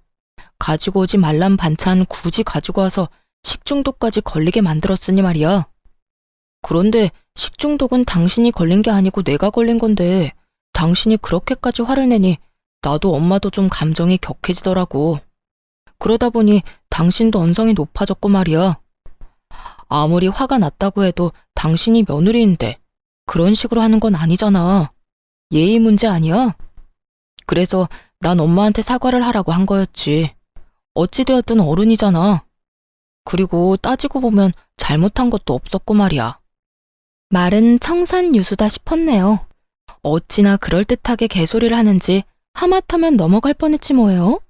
가지고 오지 말란 반찬 굳이 가지고 와서 식중독까지 걸리게 만들었으니 말이야. 그런데 식중독은 당신이 걸린 게 아니고 내가 걸린 건데 당신이 그렇게까지 화를 내니 나도 엄마도 좀 감정이 격해지더라고. 그러다 보니 당신도 언성이 높아졌고 말이야. 아무리 화가 났다고 해도 당신이 며느리인데 그런 식으로 하는 건 아니잖아. 예의 문제 아니야? 그래서 난 엄마한테 사과를 하라고 한 거였지. 어찌되었든 어른이잖아. 그리고 따지고 보면 잘못한 것도 없었고 말이야. 말은 청산유수다 싶었네요. 어찌나 그럴듯하게 개소리를 하는지 하마터면 넘어갈 뻔했지 뭐예요.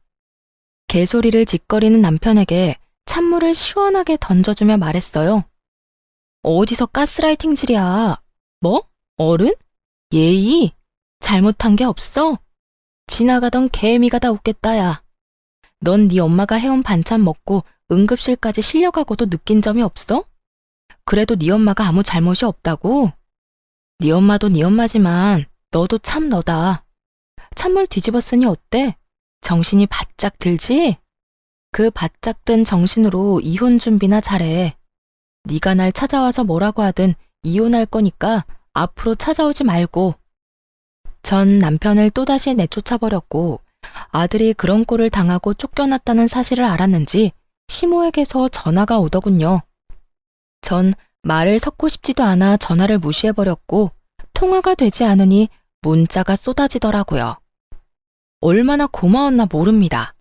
개소리를 짓거리는 남편에게 찬물을 시원하게 던져주며 말했어요. 어디서 가스라이팅질이야. 뭐? 어른? 예의? 잘못한 게 없어? 지나가던 개미가 다 웃겠다 야. 넌 네 엄마가 해온 반찬 먹고 응급실까지 실려가고도 느낀 점이 없어? 그래도 네 엄마가 아무 잘못이 없다고? 네 엄마도 네 엄마지만 너도 참 너다. 찬물 뒤집었으니 어때? 정신이 바짝 들지? 그 바짝 든 정신으로 이혼 준비나 잘해. 네가 날 찾아와서 뭐라고 하든 이혼할 거니까 앞으로 찾아오지 말고. 전 남편을 또다시 내쫓아버렸고 아들이 그런 꼴을 당하고 쫓겨났다는 사실을 알았는지 시모에게서 전화가 오더군요. 전 말을 섞고 싶지도 않아 전화를 무시해버렸고 통화가 되지 않으니 문자가 쏟아지더라고요. 얼마나 고마웠나 모릅니다.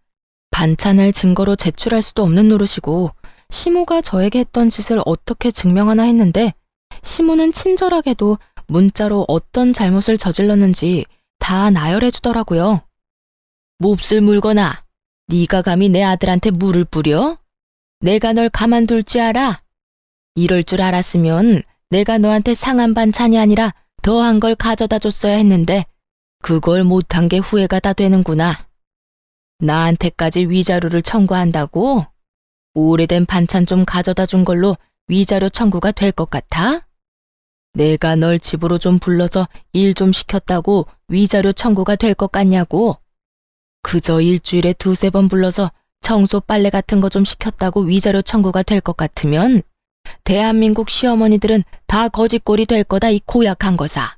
반찬을 증거로 제출할 수도 없는 노릇이고 시모가 저에게 했던 짓을 어떻게 증명하나 했는데 시모는 친절하게도 문자로 어떤 잘못을 저질렀는지 다 나열해 주더라고요. 몹쓸 물거나 네가 감히 내 아들한테 물을 뿌려? 내가 널 가만둘 줄 알아? 이럴 줄 알았으면 내가 너한테 상한 반찬이 아니라 더한 걸 가져다 줬어야 했는데 그걸 못한 게 후회가 다 되는구나. 나한테까지 위자료를 청구한다고? 오래된 반찬 좀 가져다 준 걸로 위자료 청구가 될 것 같아? 내가 널 집으로 좀 불러서 일 좀 시켰다고 위자료 청구가 될 것 같냐고? 그저 일주일에 두세 번 불러서 청소 빨래 같은 거 좀 시켰다고 위자료 청구가 될 것 같으면 대한민국 시어머니들은 다 거짓골이 될 거다 이 고약한 거사.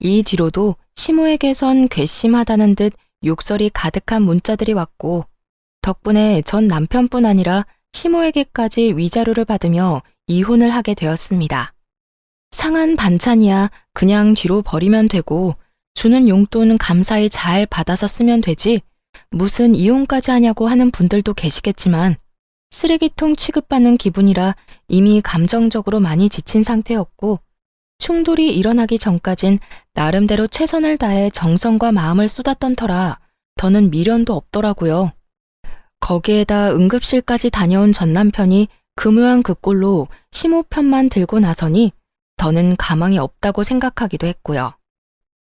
이 뒤로도 시모에게선 괘씸하다는 듯 욕설이 가득한 문자들이 왔고, 덕분에 전 남편뿐 아니라 시모에게까지 위자료를 받으며 이혼을 하게 되었습니다. 상한 반찬이야 그냥 뒤로 버리면 되고 주는 용돈 감사히 잘 받아서 쓰면 되지 무슨 이혼까지 하냐고 하는 분들도 계시겠지만 쓰레기통 취급받는 기분이라 이미 감정적으로 많이 지친 상태였고 충돌이 일어나기 전까진 나름대로 최선을 다해 정성과 마음을 쏟았던 터라 더는 미련도 없더라고요. 거기에다 응급실까지 다녀온 전 남편이 금요한 그 꼴로 시모 편만 들고 나서니 더는 가망이 없다고 생각하기도 했고요.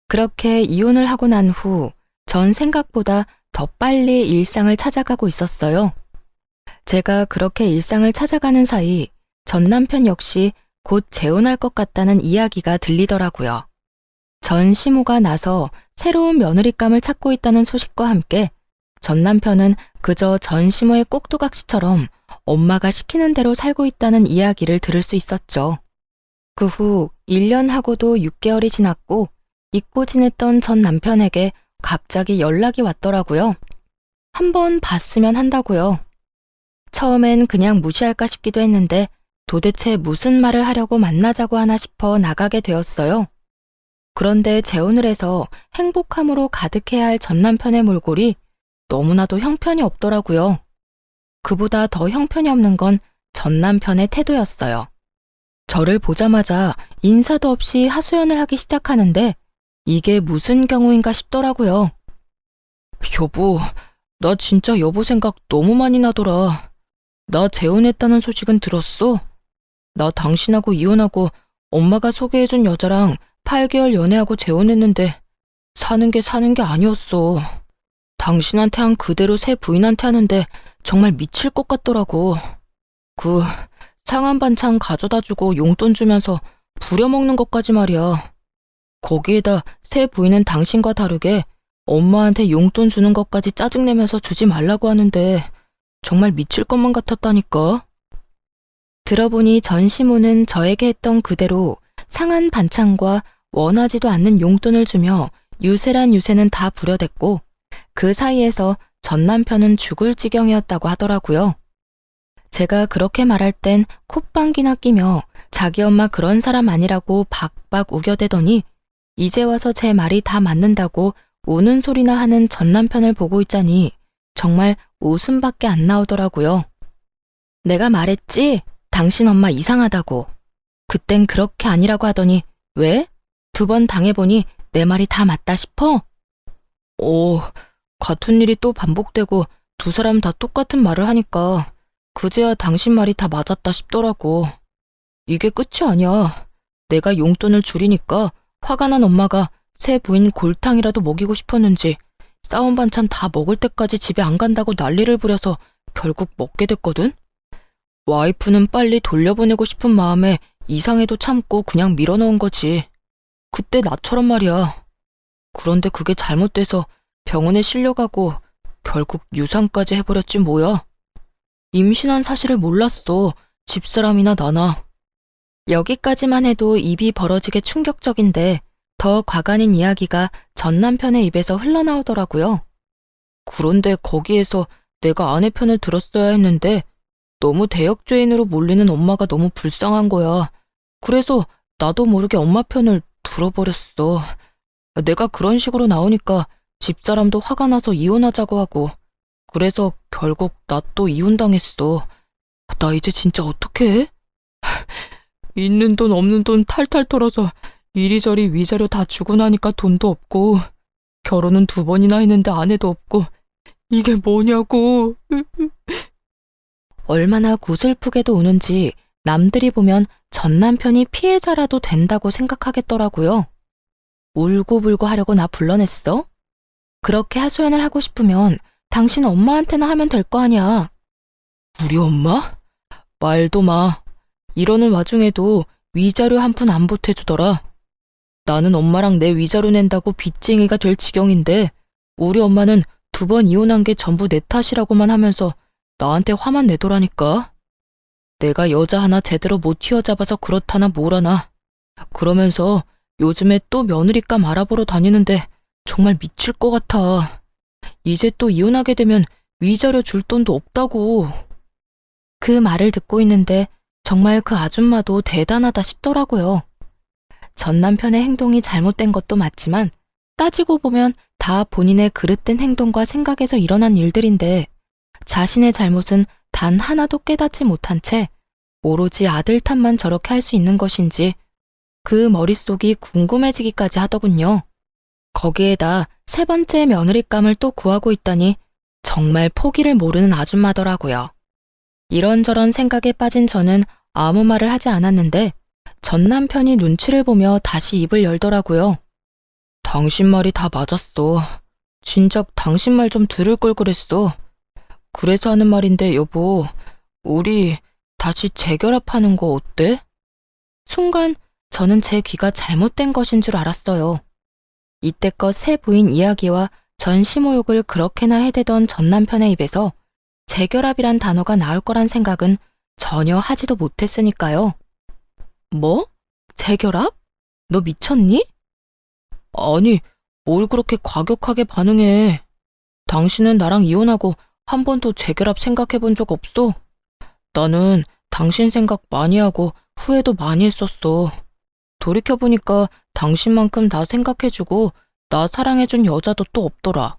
그렇게 이혼을 하고 난 후 전 생각보다 더 빨리 일상을 찾아가고 있었어요. 제가 그렇게 일상을 찾아가는 사이 전 남편 역시 곧 재혼할 것 같다는 이야기가 들리더라고요. 전 시모가 나서 새로운 며느리감을 찾고 있다는 소식과 함께 전 남편은 그저 전 시모의 꼭두각시처럼 엄마가 시키는 대로 살고 있다는 이야기를 들을 수 있었죠. 그 후 1년 하고도 6개월이 지났고 잊고 지냈던 전 남편에게 갑자기 연락이 왔더라고요. 한번 봤으면 한다고요. 처음엔 그냥 무시할까 싶기도 했는데 도대체 무슨 말을 하려고 만나자고 하나 싶어 나가게 되었어요. 그런데 재혼을 해서 행복함으로 가득해야 할 전 남편의 몰골이 너무나도 형편이 없더라고요. 그보다 더 형편이 없는 건 전 남편의 태도였어요. 저를 보자마자 인사도 없이 하소연을 하기 시작하는데 이게 무슨 경우인가 싶더라고요. 여보, 나 진짜 여보 생각 너무 많이 나더라. 나 재혼했다는 소식은 들었어? 나 당신하고 이혼하고 엄마가 소개해준 여자랑 8개월 연애하고 재혼했는데 사는 게 아니었어. 당신한테 한 그대로 새 부인한테 하는데 정말 미칠 것 같더라고. 그 상한 반찬 가져다주고 용돈 주면서 부려먹는 것까지 말이야. 거기에다 새 부인은 당신과 다르게 엄마한테 용돈 주는 것까지 짜증내면서 주지 말라고 하는데 정말 미칠 것만 같았다니까. 들어보니 전 시모는 저에게 했던 그대로 상한 반찬과 원하지도 않는 용돈을 주며 유세란 유세는 다 부려댔고 그 사이에서 전 남편은 죽을 지경이었다고 하더라고요. 제가 그렇게 말할 땐 콧방귀나 끼며 자기 엄마 그런 사람 아니라고 박박 우겨대더니 이제 와서 제 말이 다 맞는다고 우는 소리나 하는 전 남편을 보고 있자니 정말 웃음밖에 안 나오더라고요. 내가 말했지? 당신 엄마 이상하다고. 그땐 그렇게 아니라고 하더니 왜? 2번 당해보니 내 말이 다 맞다 싶어? 같은 일이 또 반복되고 두 사람 다 똑같은 말을 하니까 그제야 당신 말이 다 맞았다 싶더라고. 이게 끝이 아니야. 내가 용돈을 줄이니까 화가 난 엄마가 새 부인 골탕이라도 먹이고 싶었는지 싸운 반찬 다 먹을 때까지 집에 안 간다고 난리를 부려서 결국 먹게 됐거든? 와이프는 빨리 돌려보내고 싶은 마음에 이상해도 참고 그냥 밀어넣은 거지. 그때 나처럼 말이야. 그런데 그게 잘못돼서 병원에 실려가고 결국 유산까지 해버렸지 뭐야. 임신한 사실을 몰랐어. 집사람이나 나나. 여기까지만 해도 입이 벌어지게 충격적인데 더 과간인 이야기가 전 남편의 입에서 흘러나오더라고요. 그런데 거기에서 내가 아내 편을 들었어야 했는데 너무 대역죄인으로 몰리는 엄마가 너무 불쌍한 거야. 그래서 나도 모르게 엄마 편을 들어버렸어. 내가 그런 식으로 나오니까 집사람도 화가 나서 이혼하자고 하고 그래서 결국 나 또 이혼당했어. 나 이제 진짜 어떡해? 있는 돈 없는 돈 탈탈 털어서 이리저리 위자료 다 주고 나니까 돈도 없고 결혼은 2번이나 했는데 아내도 없고 이게 뭐냐고. 얼마나 구슬프게도 우는지 남들이 보면 전 남편이 피해자라도 된다고 생각하겠더라고요. 울고불고 하려고 나 불러냈어? 그렇게 하소연을 하고 싶으면 당신 엄마한테나 하면 될 거 아니야. 우리 엄마? 말도 마. 이러는 와중에도 위자료 한 푼 안 보태주더라. 나는 엄마랑 내 위자료 낸다고 빚쟁이가 될 지경인데 우리 엄마는 2번 이혼한 게 전부 내 탓이라고만 하면서 나한테 화만 내더라니까. 내가 여자 하나 제대로 못 휘어잡아서 그렇다나 뭐라나. 그러면서 요즘에 또 며느리감 알아보러 다니는데 정말 미칠 것 같아. 이제 또 이혼하게 되면 위자료 줄 돈도 없다고. 그 말을 듣고 있는데 정말 그 아줌마도 대단하다 싶더라고요. 전 남편의 행동이 잘못된 것도 맞지만 따지고 보면 다 본인의 그릇된 행동과 생각에서 일어난 일들인데 자신의 잘못은 단 하나도 깨닫지 못한 채 오로지 아들 탓만 저렇게 할 수 있는 것인지 그 머릿속이 궁금해지기까지 하더군요. 거기에다 세 번째 며느리감을 또 구하고 있다니 정말 포기를 모르는 아줌마더라고요. 이런저런 생각에 빠진 저는 아무 말을 하지 않았는데 전 남편이 눈치를 보며 다시 입을 열더라고요. 당신 말이 다 맞았어. 진작 당신 말 좀 들을 걸 그랬어. 그래서 하는 말인데 여보, 우리 다시 재결합하는 거 어때? 순간 저는 제 귀가 잘못된 것인 줄 알았어요. 이때껏 새 부인 이야기와 전 시모욕을 그렇게나 해대던 전 남편의 입에서 재결합이란 단어가 나올 거란 생각은 전혀 하지도 못했으니까요. 뭐? 재결합? 너 미쳤니? 아니, 뭘 그렇게 과격하게 반응해. 당신은 나랑 이혼하고 한 번도 재결합 생각해 본 적 없어? 나는 당신 생각 많이 하고 후회도 많이 했었어. 돌이켜보니까 당신만큼 나 생각해주고 나 사랑해준 여자도 또 없더라.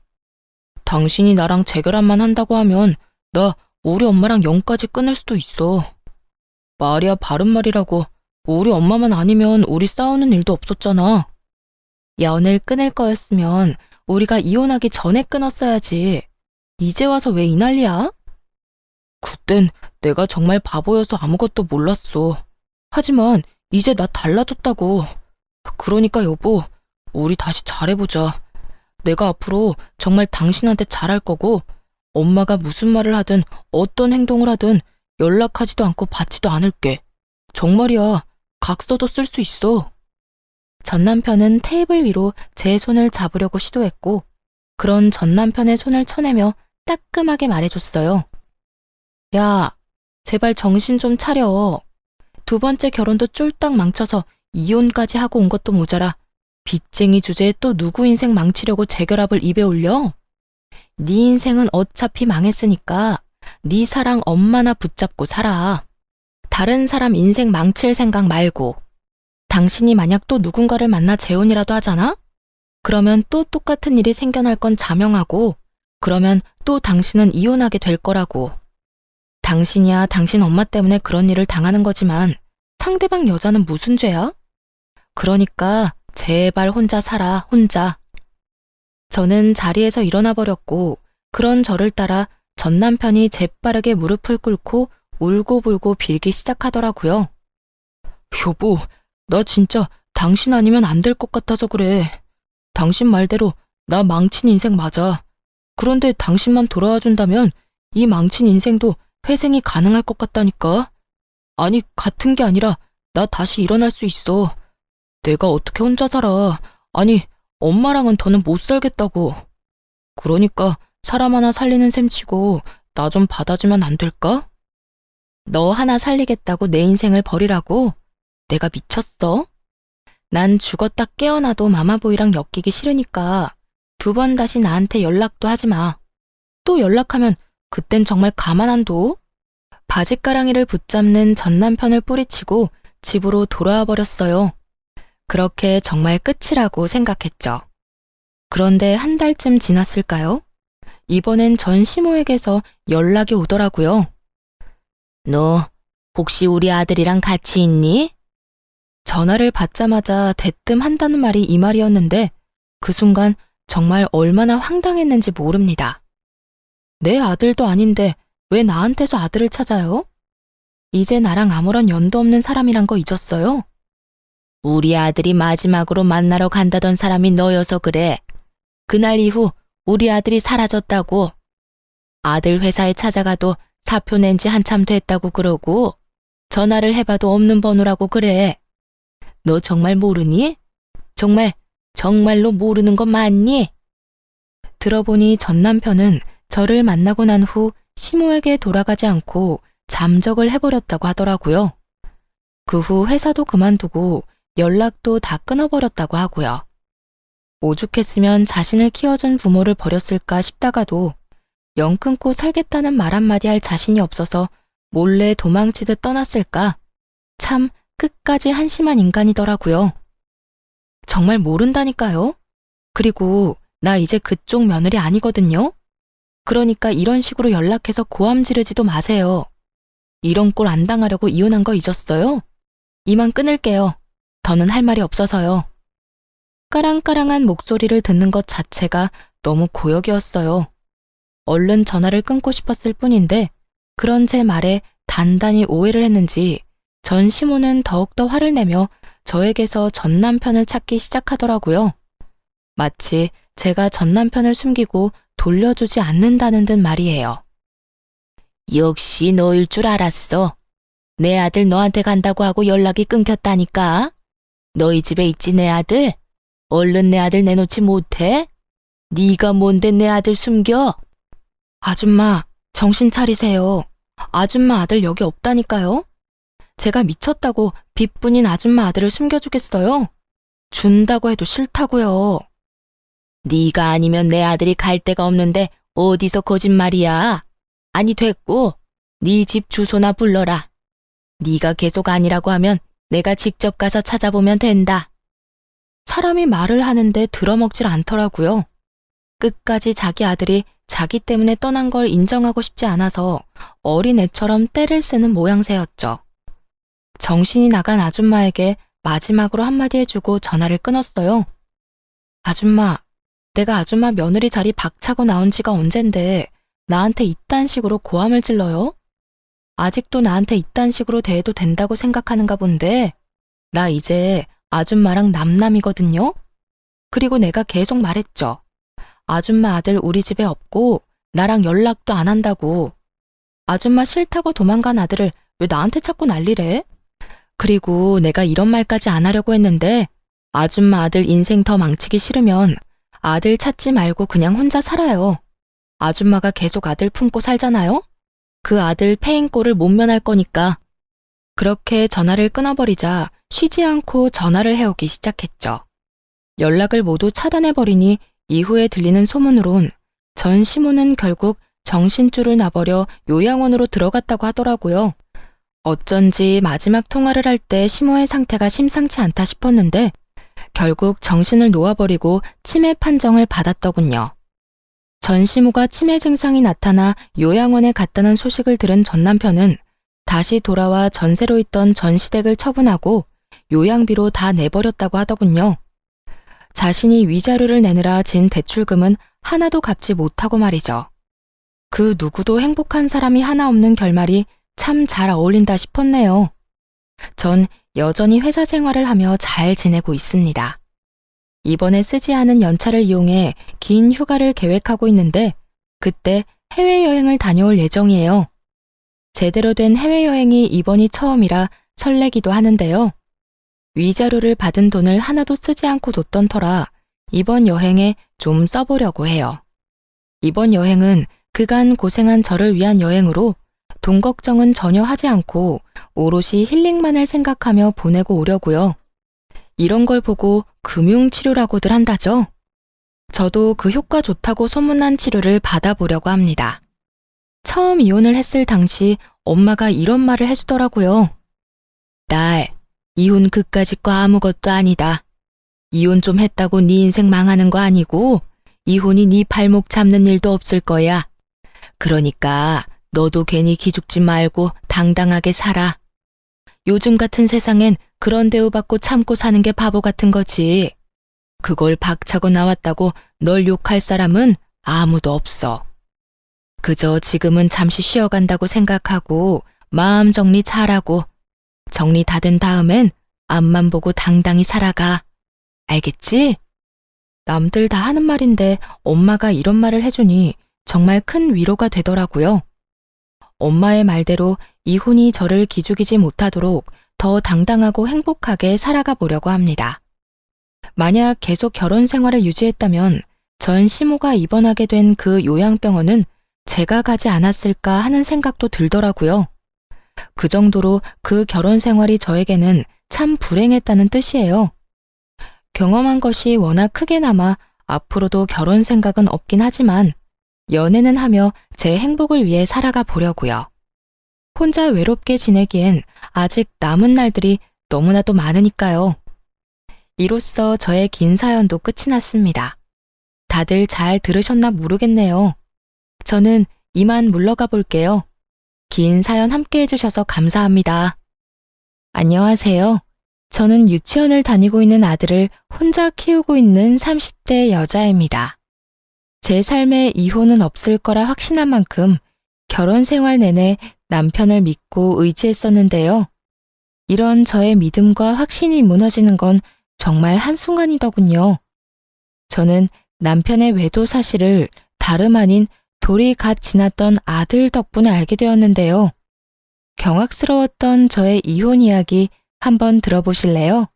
당신이 나랑 재결합만 한다고 하면 나 우리 엄마랑 영까지 끊을 수도 있어. 말이야 바른 말이라고. 우리 엄마만 아니면 우리 싸우는 일도 없었잖아. 연을 끊을 거였으면 우리가 이혼하기 전에 끊었어야지. 이제 와서 왜 이 난리야? 그땐 내가 정말 바보여서 아무것도 몰랐어. 하지만 이제 나 달라졌다고. 그러니까 여보, 우리 다시 잘해보자. 내가 앞으로 정말 당신한테 잘할 거고 엄마가 무슨 말을 하든 어떤 행동을 하든 연락하지도 않고 받지도 않을게. 정말이야. 각서도 쓸 수 있어. 전 남편은 테이블 위로 제 손을 잡으려고 시도했고 그런 전 남편의 손을 쳐내며 따끔하게 말해줬어요. 야, 제발 정신 좀 차려. 두 번째 결혼도 쫄딱 망쳐서 이혼까지 하고 온 것도 모자라 빚쟁이 주제에 또 누구 인생 망치려고 재결합을 입에 올려? 네 인생은 어차피 망했으니까 네 사랑 엄마나 붙잡고 살아. 다른 사람 인생 망칠 생각 말고. 당신이 만약 또 누군가를 만나 재혼이라도 하잖아? 그러면 또 똑같은 일이 생겨날 건 자명하고 그러면 또 당신은 이혼하게 될 거라고. 당신이야 당신 엄마 때문에 그런 일을 당하는 거지만 상대방 여자는 무슨 죄야? 그러니까 제발 혼자 살아, 혼자. 저는 자리에서 일어나 버렸고 그런 저를 따라 전 남편이 재빠르게 무릎을 꿇고 울고불고 빌기 시작하더라고요. 여보, 나 진짜 당신 아니면 안 될 것 같아서 그래. 당신 말대로 나 망친 인생 맞아. 그런데 당신만 돌아와 준다면 이 망친 인생도 회생이 가능할 것 같다니까. 아니, 같은 게 아니라 나 다시 일어날 수 있어. 내가 어떻게 혼자 살아. 아니, 엄마랑은 더는 못 살겠다고. 그러니까 사람 하나 살리는 셈 치고 나 좀 받아주면 안 될까? 너 하나 살리겠다고 내 인생을 버리라고? 내가 미쳤어? 난 죽었다 깨어나도 마마보이랑 엮이기 싫으니까 두 번 다시 나한테 연락도 하지 마. 또 연락하면 그땐 정말 가만 안 둬? 바짓가랑이를 붙잡는 전 남편을 뿌리치고 집으로 돌아와 버렸어요. 그렇게 정말 끝이라고 생각했죠. 그런데 한 달쯤 지났을까요? 이번엔 전 시모에게서 연락이 오더라고요. 너 혹시 우리 아들이랑 같이 있니? 전화를 받자마자 대뜸 한다는 말이 이 말이었는데 그 순간 정말 얼마나 황당했는지 모릅니다. 내 아들도 아닌데 왜 나한테서 아들을 찾아요? 이제 나랑 아무런 연도 없는 사람이란 거 잊었어요? 우리 아들이 마지막으로 만나러 간다던 사람이 너여서 그래. 그날 이후 우리 아들이 사라졌다고. 아들 회사에 찾아가도 사표 낸 지 한참 됐다고 그러고 전화를 해봐도 없는 번호라고 그래. 너 정말 모르니? 정말로 모르는 거 맞니? 들어보니 전 남편은 저를 만나고 난 후 시모에게 돌아가지 않고 잠적을 해버렸다고 하더라고요. 그 후 회사도 그만두고 연락도 다 끊어버렸다고 하고요. 오죽했으면 자신을 키워준 부모를 버렸을까 싶다가도 영 끊고 살겠다는 말 한마디 할 자신이 없어서 몰래 도망치듯 떠났을까? 참 끝까지 한심한 인간이더라고요. 정말 모른다니까요. 그리고 나 이제 그쪽 며느리 아니거든요. 그러니까 이런 식으로 연락해서 고함 지르지도 마세요. 이런 꼴 안 당하려고 이혼한 거 잊었어요? 이만 끊을게요. 더는 할 말이 없어서요. 까랑까랑한 목소리를 듣는 것 자체가 너무 고역이었어요. 얼른 전화를 끊고 싶었을 뿐인데 그런 제 말에 단단히 오해를 했는지 전 시모는 더욱더 화를 내며 저에게서 전 남편을 찾기 시작하더라고요. 마치 제가 전 남편을 숨기고 돌려주지 않는다는 듯 말이에요. 역시 너일 줄 알았어. 내 아들 너한테 간다고 하고 연락이 끊겼다니까. 너희 집에 있지 내 아들? 얼른 내 아들 내놓지 못해? 네가 뭔데 내 아들 숨겨? 아줌마, 정신 차리세요. 아줌마 아들 여기 없다니까요. 제가 미쳤다고 빚뿐인 아줌마 아들을 숨겨주겠어요? 준다고 해도 싫다고요. 네가 아니면 내 아들이 갈 데가 없는데 어디서 거짓말이야. 아니 됐고, 네 집 주소나 불러라. 네가 계속 아니라고 하면 내가 직접 가서 찾아보면 된다. 사람이 말을 하는데 들어먹질 않더라고요. 끝까지 자기 아들이 자기 때문에 떠난 걸 인정하고 싶지 않아서 어린애처럼 떼를 쓰는 모양새였죠. 정신이 나간 아줌마에게 마지막으로 한마디 해주고 전화를 끊었어요. 아줌마, 내가 아줌마 며느리 자리 박차고 나온 지가 언젠데 나한테 이딴 식으로 고함을 질러요? 아직도 나한테 이딴 식으로 대해도 된다고 생각하는가 본데 나 이제 아줌마랑 남남이거든요? 그리고 내가 계속 말했죠. 아줌마 아들 우리 집에 없고 나랑 연락도 안 한다고. 아줌마 싫다고 도망간 아들을 왜 나한테 자꾸 난리래? 그리고 내가 이런 말까지 안 하려고 했는데 아줌마 아들 인생 더 망치기 싫으면 아들 찾지 말고 그냥 혼자 살아요. 아줌마가 계속 아들 품고 살잖아요? 그 아들 패인꼴을 못 면할 거니까. 그렇게 전화를 끊어버리자 쉬지 않고 전화를 해오기 시작했죠. 연락을 모두 차단해버리니 이후에 들리는 소문으론 전 시모는 결국 정신줄을 놔버려 요양원으로 들어갔다고 하더라고요. 어쩐지 마지막 통화를 할 때 시모의 상태가 심상치 않다 싶었는데 결국 정신을 놓아버리고 치매 판정을 받았더군요. 전 시모가 치매 증상이 나타나 요양원에 갔다는 소식을 들은 전 남편은 다시 돌아와 전세로 있던 전시댁을 처분하고 요양비로 다 내버렸다고 하더군요. 자신이 위자료를 내느라 진 대출금은 하나도 갚지 못하고 말이죠. 그 누구도 행복한 사람이 하나 없는 결말이 참 잘 어울린다 싶었네요. 전 여전히 회사 생활을 하며 잘 지내고 있습니다. 이번에 쓰지 않은 연차를 이용해 긴 휴가를 계획하고 있는데 그때 해외여행을 다녀올 예정이에요. 제대로 된 해외여행이 이번이 처음이라 설레기도 하는데요. 위자료를 받은 돈을 하나도 쓰지 않고 뒀던 터라 이번 여행에 좀 써보려고 해요. 이번 여행은 그간 고생한 저를 위한 여행으로 돈 걱정은 전혀 하지 않고 오롯이 힐링만을 생각하며 보내고 오려고요. 이런 걸 보고 금융치료라고들 한다죠. 저도 그 효과 좋다고 소문난 치료를 받아보려고 합니다. 처음 이혼을 했을 당시 엄마가 이런 말을 해주더라고요. 딸, 이혼 그까짓 거 아무것도 아니다. 이혼 좀 했다고 네 인생 망하는 거 아니고 이혼이 네 발목 잡는 일도 없을 거야. 그러니까 너도 괜히 기죽지 말고 당당하게 살아. 요즘 같은 세상엔 그런 대우받고 참고 사는 게 바보 같은 거지. 그걸 박차고 나왔다고 널 욕할 사람은 아무도 없어. 그저 지금은 잠시 쉬어간다고 생각하고 마음 정리 잘하고 정리 다 된 다음엔 앞만 보고 당당히 살아가. 알겠지? 남들 다 하는 말인데 엄마가 이런 말을 해주니 정말 큰 위로가 되더라고요. 엄마의 말대로 이혼이 저를 기죽이지 못하도록 더 당당하고 행복하게 살아가 보려고 합니다. 만약 계속 결혼 생활을 유지했다면 전 시모가 입원하게 된 그 요양병원은 제가 가지 않았을까 하는 생각도 들더라고요. 그 정도로 그 결혼 생활이 저에게는 참 불행했다는 뜻이에요. 경험한 것이 워낙 크게 남아 앞으로도 결혼 생각은 없긴 하지만 연애는 하며 제 행복을 위해 살아가 보려고요. 혼자 외롭게 지내기엔 아직 남은 날들이 너무나도 많으니까요. 이로써 저의 긴 사연도 끝이 났습니다. 다들 잘 들으셨나 모르겠네요. 저는 이만 물러가 볼게요. 긴 사연 함께 해주셔서 감사합니다. 안녕하세요. 저는 유치원을 다니고 있는 아들을 혼자 키우고 있는 30대 여자입니다. 제 삶에 이혼은 없을 거라 확신한 만큼 결혼 생활 내내 남편을 믿고 의지했었는데요. 이런 저의 믿음과 확신이 무너지는 건 정말 한순간이더군요. 저는 남편의 외도 사실을 다름 아닌 돌이 갓 지났던 아들 덕분에 알게 되었는데요. 경악스러웠던 저의 이혼 이야기 한번 들어보실래요?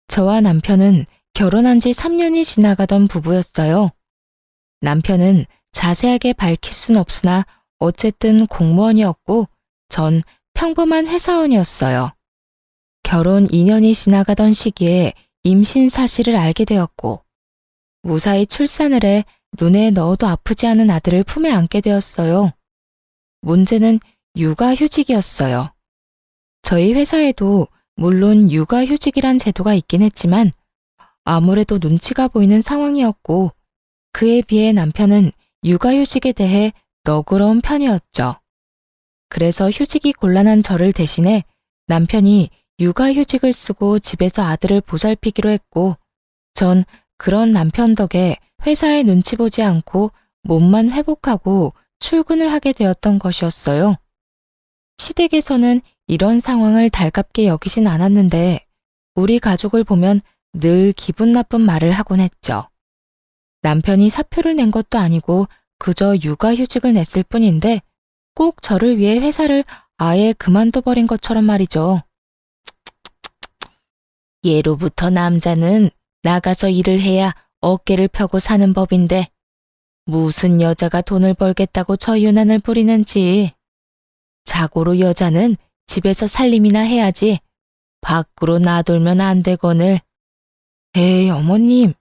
저와 남편은 결혼한 지 3년이 지나가던 부부였어요. 남편은 자세하게 밝힐 순 없으나 어쨌든 공무원이었고 전 평범한 회사원이었어요. 결혼 2년이 지나가던 시기에 임신 사실을 알게 되었고 무사히 출산을 해 눈에 넣어도 아프지 않은 아들을 품에 안게 되었어요. 문제는 육아휴직이었어요. 저희 회사에도 물론 육아휴직이란 제도가 있긴 했지만 아무래도 눈치가 보이는 상황이었고 그에 비해 남편은 육아휴직에 대해 너그러운 편이었죠. 그래서 휴직이 곤란한 저를 대신해 남편이 육아휴직을 쓰고 집에서 아들을 보살피기로 했고 전 그런 남편 덕에 회사에 눈치 보지 않고 몸만 회복하고 출근을 하게 되었던 것이었어요. 시댁에서는 이런 상황을 달갑게 여기진 않았는데 우리 가족을 보면 늘 기분 나쁜 말을 하곤 했죠. 남편이 사표를 낸 것도 아니고 그저 육아휴직을 냈을 뿐인데 꼭 저를 위해 회사를 아예 그만둬버린 것처럼 말이죠. 예로부터 남자는 나가서 일을 해야 어깨를 펴고 사는 법인데 무슨 여자가 돈을 벌겠다고 저 유난을 부리는지. 자고로 여자는 집에서 살림이나 해야지 밖으로 나돌면 안 되거늘. 에이 어머님,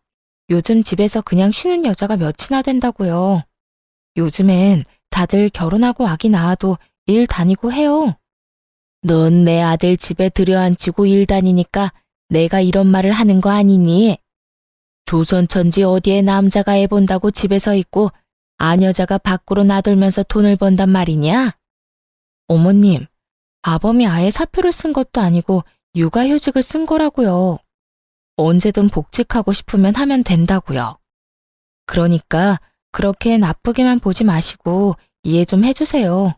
요즘 집에서 그냥 쉬는 여자가 몇이나 된다고요. 요즘엔 다들 결혼하고 아기 낳아도 일 다니고 해요. 넌 내 아들 집에 들여앉히고 일 다니니까 내가 이런 말을 하는 거 아니니? 조선천지 어디에 남자가 애 본다고 집에서 있고 아녀자가 밖으로 나돌면서 돈을 번단 말이냐? 어머님, 아범이 아예 사표를 쓴 것도 아니고 육아휴직을 쓴 거라고요. 언제든 복직하고 싶으면 하면 된다고요. 그러니까 그렇게 나쁘게만 보지 마시고 이해 좀 해주세요.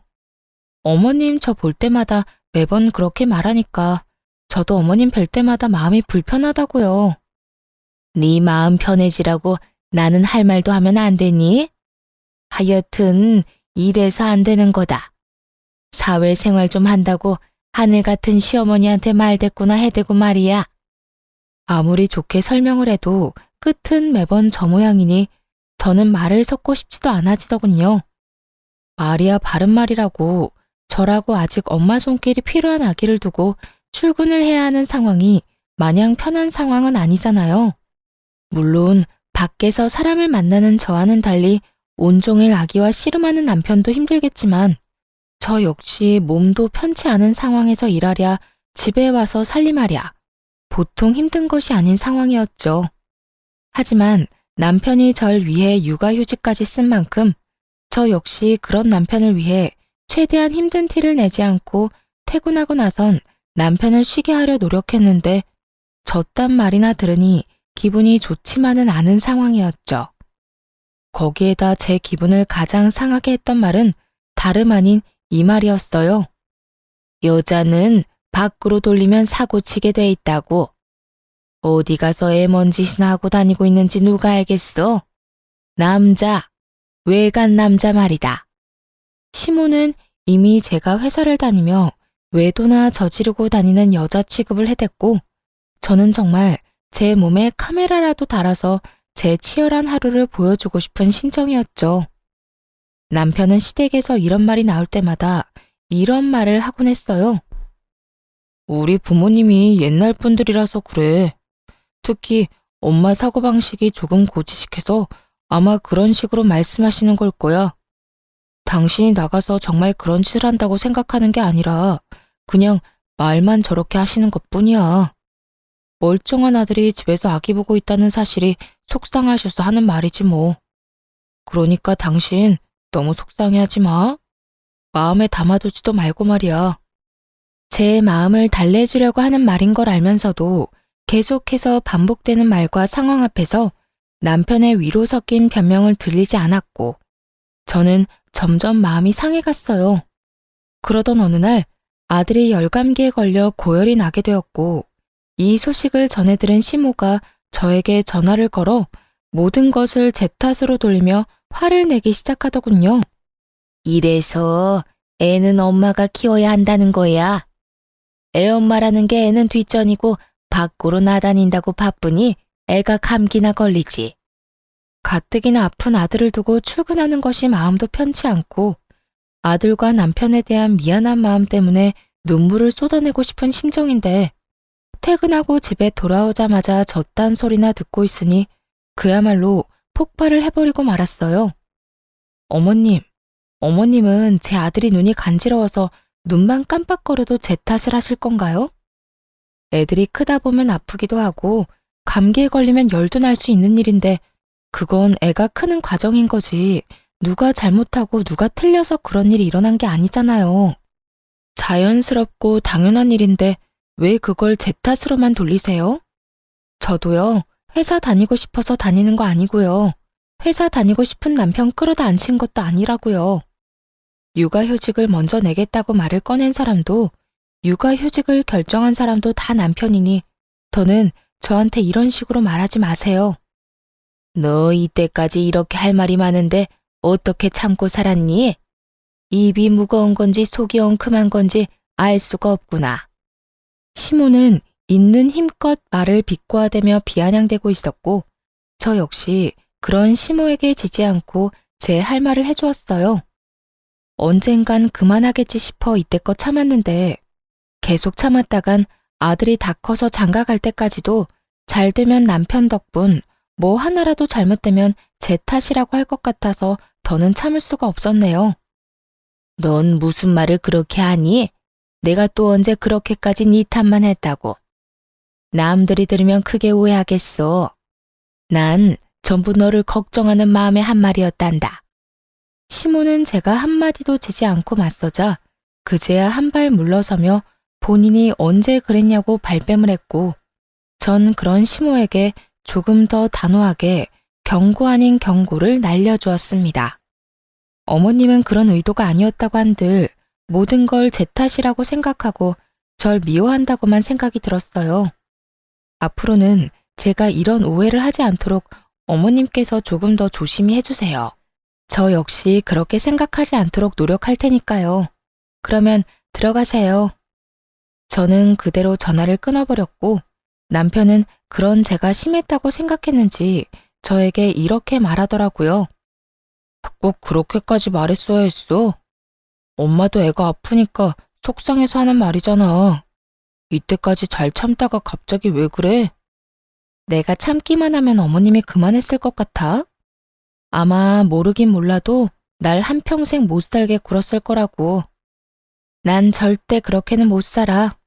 어머님 저 볼 때마다 매번 그렇게 말하니까 저도 어머님 뵐 때마다 마음이 불편하다고요. 네 마음 편해지라고 나는 할 말도 하면 안 되니? 하여튼 이래서 안 되는 거다. 사회생활 좀 한다고 하늘 같은 시어머니한테 말대꾸나 해대고 말이야. 아무리 좋게 설명을 해도 끝은 매번 저 모양이니 더는 말을 섞고 싶지도 않아지더군요. 말이야 바른 말이라고 저라고 아직 엄마 손길이 필요한 아기를 두고 출근을 해야 하는 상황이 마냥 편한 상황은 아니잖아요. 물론 밖에서 사람을 만나는 저와는 달리 온종일 아기와 씨름하는 남편도 힘들겠지만 저 역시 몸도 편치 않은 상황에서 일하랴 집에 와서 살림하랴 보통 힘든 것이 아닌 상황이었죠. 하지만 남편이 절 위해 육아휴직까지 쓴 만큼 저 역시 그런 남편을 위해 최대한 힘든 티를 내지 않고 퇴근하고 나선 남편을 쉬게 하려 노력했는데 저딴 말이나 들으니 기분이 좋지만은 않은 상황이었죠. 거기에다 제 기분을 가장 상하게 했던 말은 다름 아닌 이 말이었어요. 여자는 밖으로 돌리면 사고치게 돼 있다고. 어디 가서 애 뭔 짓이나 하고 다니고 있는지 누가 알겠어? 남자, 외간 남자 말이다. 시모는 이미 제가 회사를 다니며 외도나 저지르고 다니는 여자 취급을 해댔고 저는 정말 제 몸에 카메라라도 달아서 제 치열한 하루를 보여주고 싶은 심정이었죠. 남편은 시댁에서 이런 말이 나올 때마다 이런 말을 하곤 했어요. 우리 부모님이 옛날 분들이라서 그래. 특히 엄마 사고방식이 조금 고지식해서 아마 그런 식으로 말씀하시는 걸 거야. 당신이 나가서 정말 그런 짓을 한다고 생각하는 게 아니라 그냥 말만 저렇게 하시는 것뿐이야. 멀쩡한 아들이 집에서 아기 보고 있다는 사실이 속상하셔서 하는 말이지 뭐. 그러니까 당신 너무 속상해하지 마. 마음에 담아두지도 말고 말이야. 제 마음을 달래주려고 하는 말인 걸 알면서도 계속해서 반복되는 말과 상황 앞에서 남편의 위로 섞인 변명을 들리지 않았고 저는 점점 마음이 상해갔어요. 그러던 어느 날 아들이 열감기에 걸려 고열이 나게 되었고 이 소식을 전해 들은 시모가 저에게 전화를 걸어 모든 것을 제 탓으로 돌리며 화를 내기 시작하더군요. 이래서 애는 엄마가 키워야 한다는 거야. 애 엄마라는 게 애는 뒷전이고 밖으로 나다닌다고 바쁘니 애가 감기나 걸리지. 가뜩이나 아픈 아들을 두고 출근하는 것이 마음도 편치 않고 아들과 남편에 대한 미안한 마음 때문에 눈물을 쏟아내고 싶은 심정인데 퇴근하고 집에 돌아오자마자 저딴 소리나 듣고 있으니 그야말로 폭발을 해버리고 말았어요. 어머님은 제 아들이 눈이 간지러워서 눈만 깜빡거려도 제 탓을 하실 건가요? 애들이 크다 보면 아프기도 하고 감기에 걸리면 열도 날 수 있는 일인데 그건 애가 크는 과정인 거지 누가 잘못하고 누가 틀려서 그런 일이 일어난 게 아니잖아요. 자연스럽고 당연한 일인데 왜 그걸 제 탓으로만 돌리세요? 저도요, 회사 다니고 싶어서 다니는 거 아니고요. 회사 다니고 싶은 남편 끌어다 앉힌 것도 아니라고요. 육아휴직을 먼저 내겠다고 말을 꺼낸 사람도 육아휴직을 결정한 사람도 다 남편이니 더는 저한테 이런 식으로 말하지 마세요. 너 이때까지 이렇게 할 말이 많은데 어떻게 참고 살았니? 입이 무거운 건지 속이 엉큼한 건지 알 수가 없구나. 시모는 있는 힘껏 말을 비꼬아대며 비아냥대고 있었고 저 역시 그런 시모에게 지지 않고 제 할 말을 해주었어요. 언젠간 그만하겠지 싶어 이때껏 참았는데 계속 참았다간 아들이 다 커서 장가 갈 때까지도 잘 되면 남편 덕분 뭐 하나라도 잘못되면 제 탓이라고 할 것 같아서 더는 참을 수가 없었네요. 넌 무슨 말을 그렇게 하니? 내가 또 언제 그렇게까지 네 탓만 했다고. 남들이 들으면 크게 오해하겠어. 난 전부 너를 걱정하는 마음의 한 말이었단다. 시모는 제가 한마디도 지지 않고 맞서자 그제야 한 발 물러서며 본인이 언제 그랬냐고 발뺌을 했고 전 그런 시모에게 조금 더 단호하게 경고 아닌 경고를 날려주었습니다. 어머님은 그런 의도가 아니었다고 한들 모든 걸 제 탓이라고 생각하고 절 미워한다고만 생각이 들었어요. 앞으로는 제가 이런 오해를 하지 않도록 어머님께서 조금 더 조심히 해주세요. 저 역시 그렇게 생각하지 않도록 노력할 테니까요. 그러면 들어가세요. 저는 그대로 전화를 끊어버렸고 남편은 그런 제가 심했다고 생각했는지 저에게 이렇게 말하더라고요. 꼭 그렇게까지 말했어야 했어. 엄마도 애가 아프니까 속상해서 하는 말이잖아. 이때까지 잘 참다가 갑자기 왜 그래? 내가 참기만 하면 어머님이 그만했을 것 같아? 아마 모르긴 몰라도 날 한평생 못 살게 굴었을 거라고. 난 절대 그렇게는 못 살아.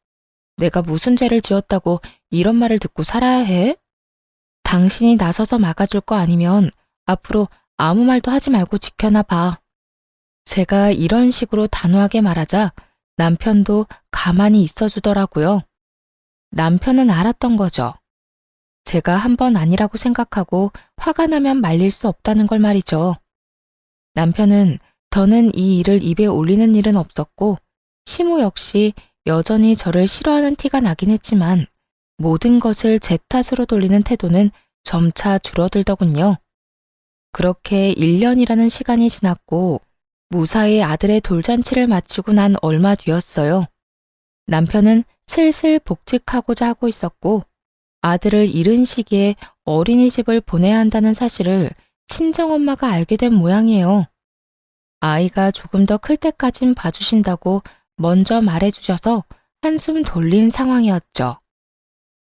내가 무슨 죄를 지었다고 이런 말을 듣고 살아야 해? 당신이 나서서 막아줄 거 아니면 앞으로 아무 말도 하지 말고 지켜나 봐. 제가 이런 식으로 단호하게 말하자 남편도 가만히 있어주더라고요. 남편은 알았던 거죠. 제가 한 번 아니라고 생각하고 화가 나면 말릴 수 없다는 걸 말이죠. 남편은 더는 이 일을 입에 올리는 일은 없었고 시모 역시 여전히 저를 싫어하는 티가 나긴 했지만 모든 것을 제 탓으로 돌리는 태도는 점차 줄어들더군요. 그렇게 1년이라는 시간이 지났고 무사히 아들의 돌잔치를 마치고 난 얼마 뒤였어요. 남편은 슬슬 복직하고자 하고 있었고 아들을 잃은 시기에 어린이집을 보내야 한다는 사실을 친정엄마가 알게 된 모양이에요. 아이가 조금 더 클 때까진 봐주신다고 먼저 말해주셔서 한숨 돌린 상황이었죠.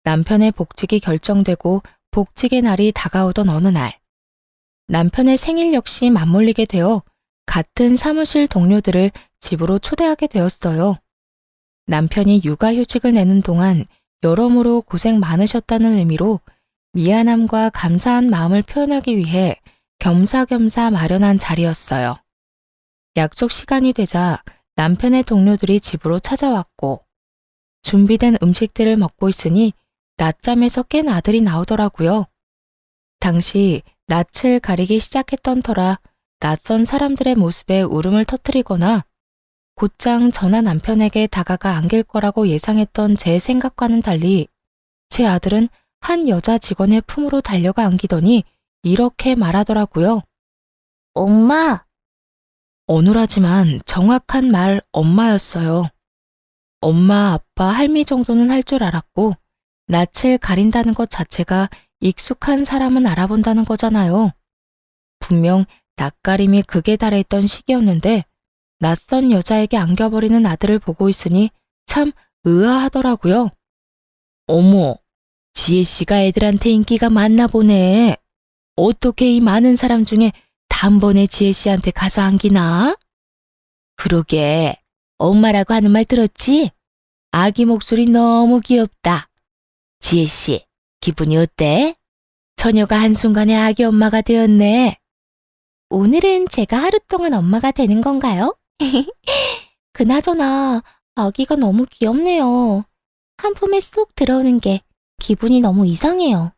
남편의 복직이 결정되고 복직의 날이 다가오던 어느 날, 남편의 생일 역시 맞물리게 되어 같은 사무실 동료들을 집으로 초대하게 되었어요. 남편이 육아휴직을 내는 동안 여러모로 고생 많으셨다는 의미로 미안함과 감사한 마음을 표현하기 위해 겸사겸사 마련한 자리였어요. 약속 시간이 되자 남편의 동료들이 집으로 찾아왔고 준비된 음식들을 먹고 있으니 낮잠에서 깬 아들이 나오더라고요. 당시 낯을 가리기 시작했던 터라 낯선 사람들의 모습에 울음을 터뜨리거나 곧장 전화 남편에게 다가가 안길 거라고 예상했던 제 생각과는 달리 제 아들은 한 여자 직원의 품으로 달려가 안기더니 이렇게 말하더라고요. 엄마! 어눌하지만 정확한 말 엄마였어요. 엄마, 아빠, 할미 정도는 할 줄 알았고 낯을 가린다는 것 자체가 익숙한 사람은 알아본다는 거잖아요. 분명 낯가림이 극에 달해있던 시기였는데 낯선 여자에게 안겨버리는 아들을 보고 있으니 참 의아하더라고요. 어머, 지혜씨가 애들한테 인기가 많나 보네. 어떻게 이 많은 사람 중에 단번에 지혜씨한테 가서 안기나? 그러게, 엄마라고 하는 말 들었지? 아기 목소리 너무 귀엽다. 지혜씨, 기분이 어때? 처녀가 한순간에 아기 엄마가 되었네. 오늘은 제가 하루 동안 엄마가 되는 건가요? 그나저나 아기가 너무 귀엽네요. 한 품에 쏙 들어오는 게 기분이 너무 이상해요.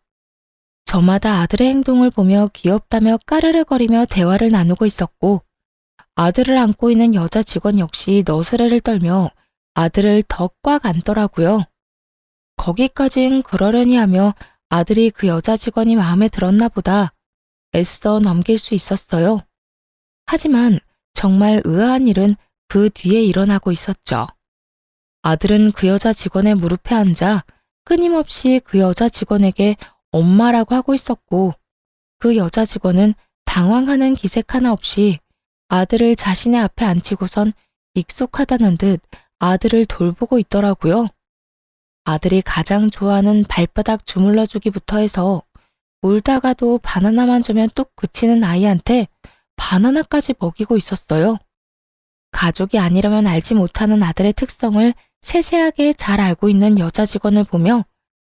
저마다 아들의 행동을 보며 귀엽다며 까르르거리며 대화를 나누고 있었고 아들을 안고 있는 여자 직원 역시 너스레를 떨며 아들을 더 꽉 안더라고요. 거기까진 그러려니 하며 아들이 그 여자 직원이 마음에 들었나 보다 애써 넘길 수 있었어요. 하지만 정말 의아한 일은 그 뒤에 일어나고 있었죠. 아들은 그 여자 직원의 무릎에 앉아 끊임없이 그 여자 직원에게 엄마라고 하고 있었고 그 여자 직원은 당황하는 기색 하나 없이 아들을 자신의 앞에 앉히고선 익숙하다는 듯 아들을 돌보고 있더라고요. 아들이 가장 좋아하는 발바닥 주물러주기부터 해서 울다가도 바나나만 주면 뚝 그치는 아이한테 바나나까지 먹이고 있었어요. 가족이 아니라면 알지 못하는 아들의 특성을 세세하게 잘 알고 있는 여자 직원을 보며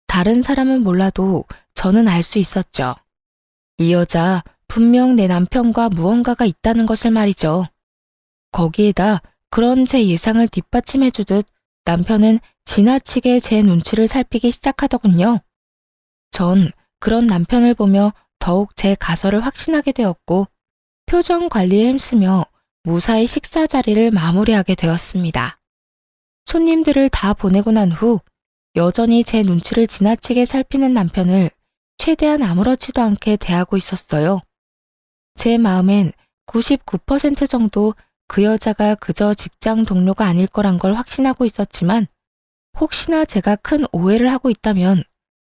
다른 사람은 몰라도 저는 알 수 있었죠. 이 여자 분명 내 남편과 무언가가 있다는 것을 말이죠. 거기에다 그런 제 예상을 뒷받침해주듯 남편은 지나치게 제 눈치를 살피기 시작하더군요. 전 그런 남편을 보며 더욱 제 가설을 확신하게 되었고 표정 관리에 힘쓰며 무사히 식사 자리를 마무리하게 되었습니다. 손님들을 다 보내고 난 후 여전히 제 눈치를 지나치게 살피는 남편을 최대한 아무렇지도 않게 대하고 있었어요. 제 마음엔 99% 정도 그 여자가 그저 직장 동료가 아닐 거란 걸 확신하고 있었지만 혹시나 제가 큰 오해를 하고 있다면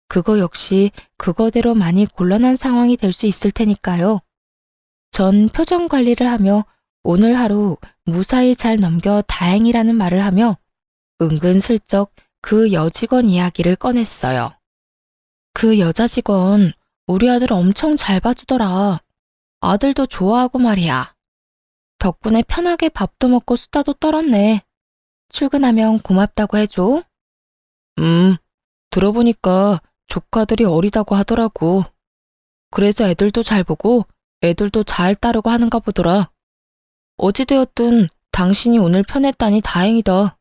그거 역시 그거대로 많이 곤란한 상황이 될 수 있을 테니까요. 전 표정 관리를 하며 오늘 하루 무사히 잘 넘겨 다행이라는 말을 하며 은근슬쩍 그 여직원 이야기를 꺼냈어요. 그 여자 직원 우리 아들 엄청 잘 봐주더라. 아들도 좋아하고 말이야. 덕분에 편하게 밥도 먹고 수다도 떨었네. 출근하면 고맙다고 해줘. 들어보니까 조카들이 어리다고 하더라고. 그래서 애들도 잘 보고 애들도 잘 따르고 하는가 보더라. 어찌되었든 당신이 오늘 편했다니 다행이다.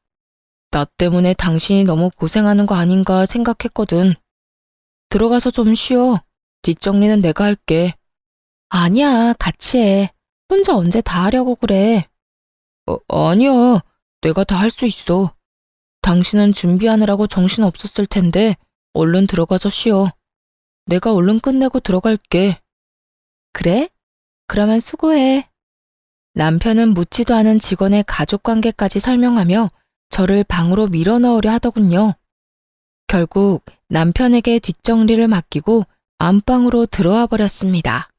나 때문에 당신이 너무 고생하는 거 아닌가 생각했거든. 들어가서 좀 쉬어. 뒷정리는 내가 할게. 아니야, 같이 해. 혼자 언제 다 하려고 그래. 아니야. 내가 다 할 수 있어. 당신은 준비하느라고 정신 없었을 텐데 얼른 들어가서 쉬어. 내가 얼른 끝내고 들어갈게. 그래? 그러면 수고해. 남편은 묻지도 않은 직원의 가족관계까지 설명하며 저를 방으로 밀어넣으려 하더군요. 결국 남편에게 뒷정리를 맡기고 안방으로 들어와 버렸습니다.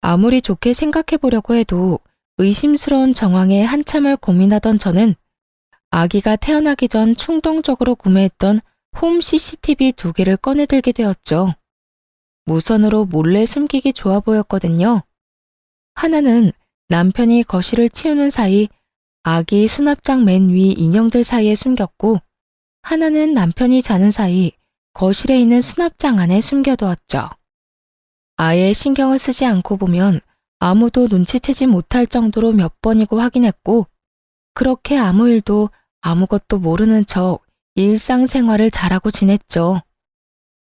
아무리 좋게 생각해 보려고 해도 의심스러운 정황에 한참을 고민하던 저는 아기가 태어나기 전 충동적으로 구매했던 홈 CCTV 2개를 꺼내들게 되었죠. 무선으로 몰래 숨기기 좋아 보였거든요. 하나는 남편이 거실을 치우는 사이 아기 수납장 맨 위 인형들 사이에 숨겼고, 하나는 남편이 자는 사이 거실에 있는 수납장 안에 숨겨두었죠. 아예 신경을 쓰지 않고 보면 아무도 눈치채지 못할 정도로 몇 번이고 확인했고, 그렇게 아무 일도 아무것도 모르는 척 일상생활을 잘하고 지냈죠.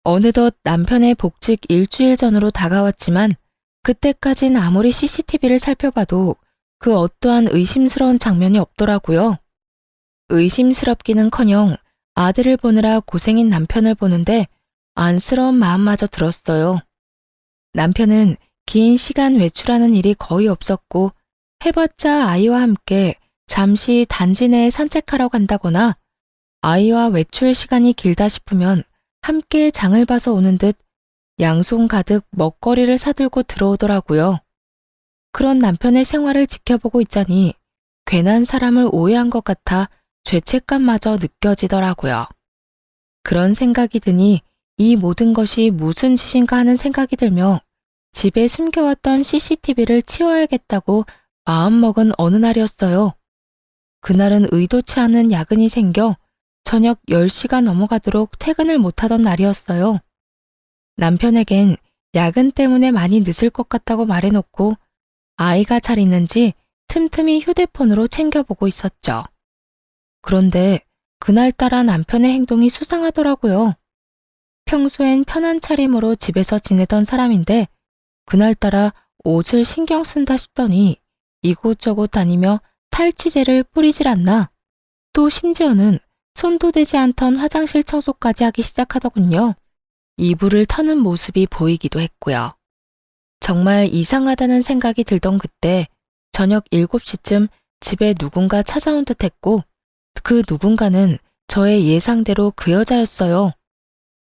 어느덧 남편의 복직 일주일 전으로 다가왔지만 그때까진 아무리 CCTV를 살펴봐도 그 어떠한 의심스러운 장면이 없더라고요. 의심스럽기는커녕 아들을 보느라 고생인 남편을 보는데 안쓰러운 마음마저 들었어요. 남편은 긴 시간 외출하는 일이 거의 없었고, 해봤자 아이와 함께 잠시 단지 내에 산책하러 간다거나 아이와 외출 시간이 길다 싶으면 함께 장을 봐서 오는 듯 양손 가득 먹거리를 사들고 들어오더라고요. 그런 남편의 생활을 지켜보고 있자니 괜한 사람을 오해한 것 같아 죄책감마저 느껴지더라고요. 그런 생각이 드니 이 모든 것이 무슨 짓인가 하는 생각이 들며 집에 숨겨왔던 CCTV를 치워야겠다고 마음먹은 어느 날이었어요. 그날은 의도치 않은 야근이 생겨 저녁 10시가 넘어가도록 퇴근을 못하던 날이었어요. 남편에겐 야근 때문에 많이 늦을 것 같다고 말해놓고 아이가 잘 있는지 틈틈이 휴대폰으로 챙겨보고 있었죠. 그런데 그날따라 남편의 행동이 수상하더라고요. 평소엔 편한 차림으로 집에서 지내던 사람인데 그날따라 옷을 신경 쓴다 싶더니 이곳저곳 다니며 탈취제를 뿌리질 않나, 또 심지어는 손도 대지 않던 화장실 청소까지 하기 시작하더군요. 이불을 터는 모습이 보이기도 했고요. 정말 이상하다는 생각이 들던 그때 저녁 7시쯤 집에 누군가 찾아온 듯 했고, 그 누군가는 저의 예상대로 그 여자였어요.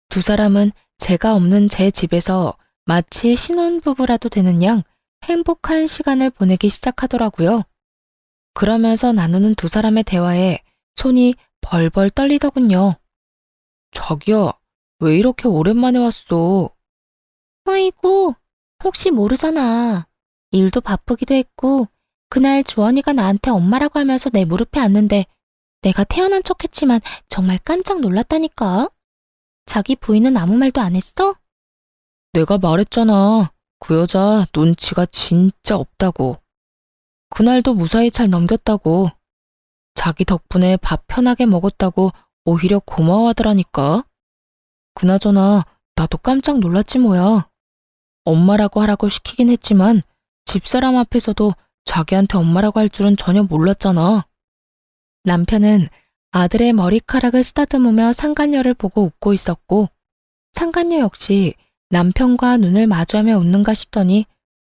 두 사람은 제가 없는 제 집에서 마치 신혼부부라도 되는 양 행복한 시간을 보내기 시작하더라고요. 그러면서 나누는 두 사람의 대화에 손이 벌벌 떨리더군요. 자기야, 왜 이렇게 오랜만에 왔어? 아이고, 혹시 모르잖아. 일도 바쁘기도 했고, 그날 주원이가 나한테 엄마라고 하면서 내 무릎에 앉는데 내가 태어난 척했지만 정말 깜짝 놀랐다니까. 자기 부인은 아무 말도 안 했어? 내가 말했잖아. 그 여자 눈치가 진짜 없다고. 그날도 무사히 잘 넘겼다고. 자기 덕분에 밥 편하게 먹었다고 오히려 고마워하더라니까. 그나저나 나도 깜짝 놀랐지 뭐야. 엄마라고 하라고 시키긴 했지만 집사람 앞에서도 자기한테 엄마라고 할 줄은 전혀 몰랐잖아. 남편은 아들의 머리카락을 쓰다듬으며 상간녀를 보고 웃고 있었고, 상간녀 역시 남편과 눈을 마주하며 웃는가 싶더니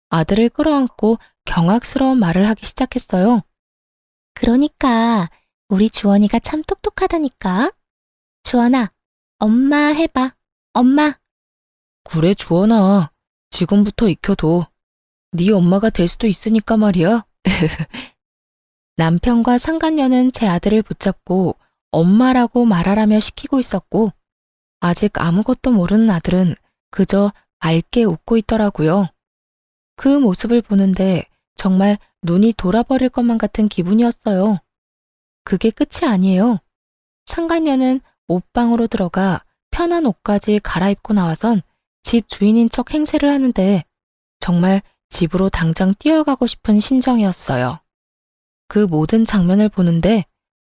아들을 끌어안고 경악스러운 말을 하기 시작했어요. 그러니까 우리 주원이가 참 똑똑하다니까. 주원아, 엄마 해봐. 엄마. 그래 주원아, 지금부터 익혀둬. 네 엄마가 될 수도 있으니까 말이야. 남편과 상간녀는 제 아들을 붙잡고 엄마라고 말하라며 시키고 있었고, 아직 아무것도 모르는 아들은 그저 맑게 웃고 있더라고요. 그 모습을 보는데 정말 눈이 돌아버릴 것만 같은 기분이었어요. 그게 끝이 아니에요. 상간녀는 옷방으로 들어가 편한 옷까지 갈아입고 나와선 집 주인인 척 행세를 하는데 정말 집으로 당장 뛰어가고 싶은 심정이었어요. 그 모든 장면을 보는데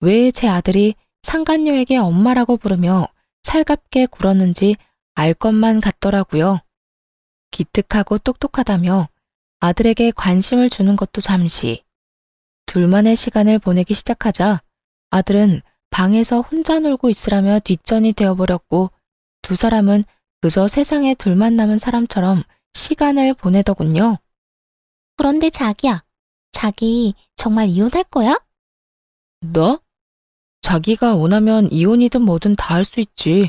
왜 제 아들이 상간녀에게 엄마라고 부르며 살갑게 굴었는지 알 것만 같더라고요. 기특하고 똑똑하다며 아들에게 관심을 주는 것도 잠시. 둘만의 시간을 보내기 시작하자 아들은 방에서 혼자 놀고 있으라며 뒷전이 되어버렸고, 두 사람은 그저 세상에 둘만 남은 사람처럼 시간을 보내더군요. 그런데 자기야, 자기 정말 이혼할 거야? 너? 자기가 원하면 이혼이든 뭐든 다 할 수 있지.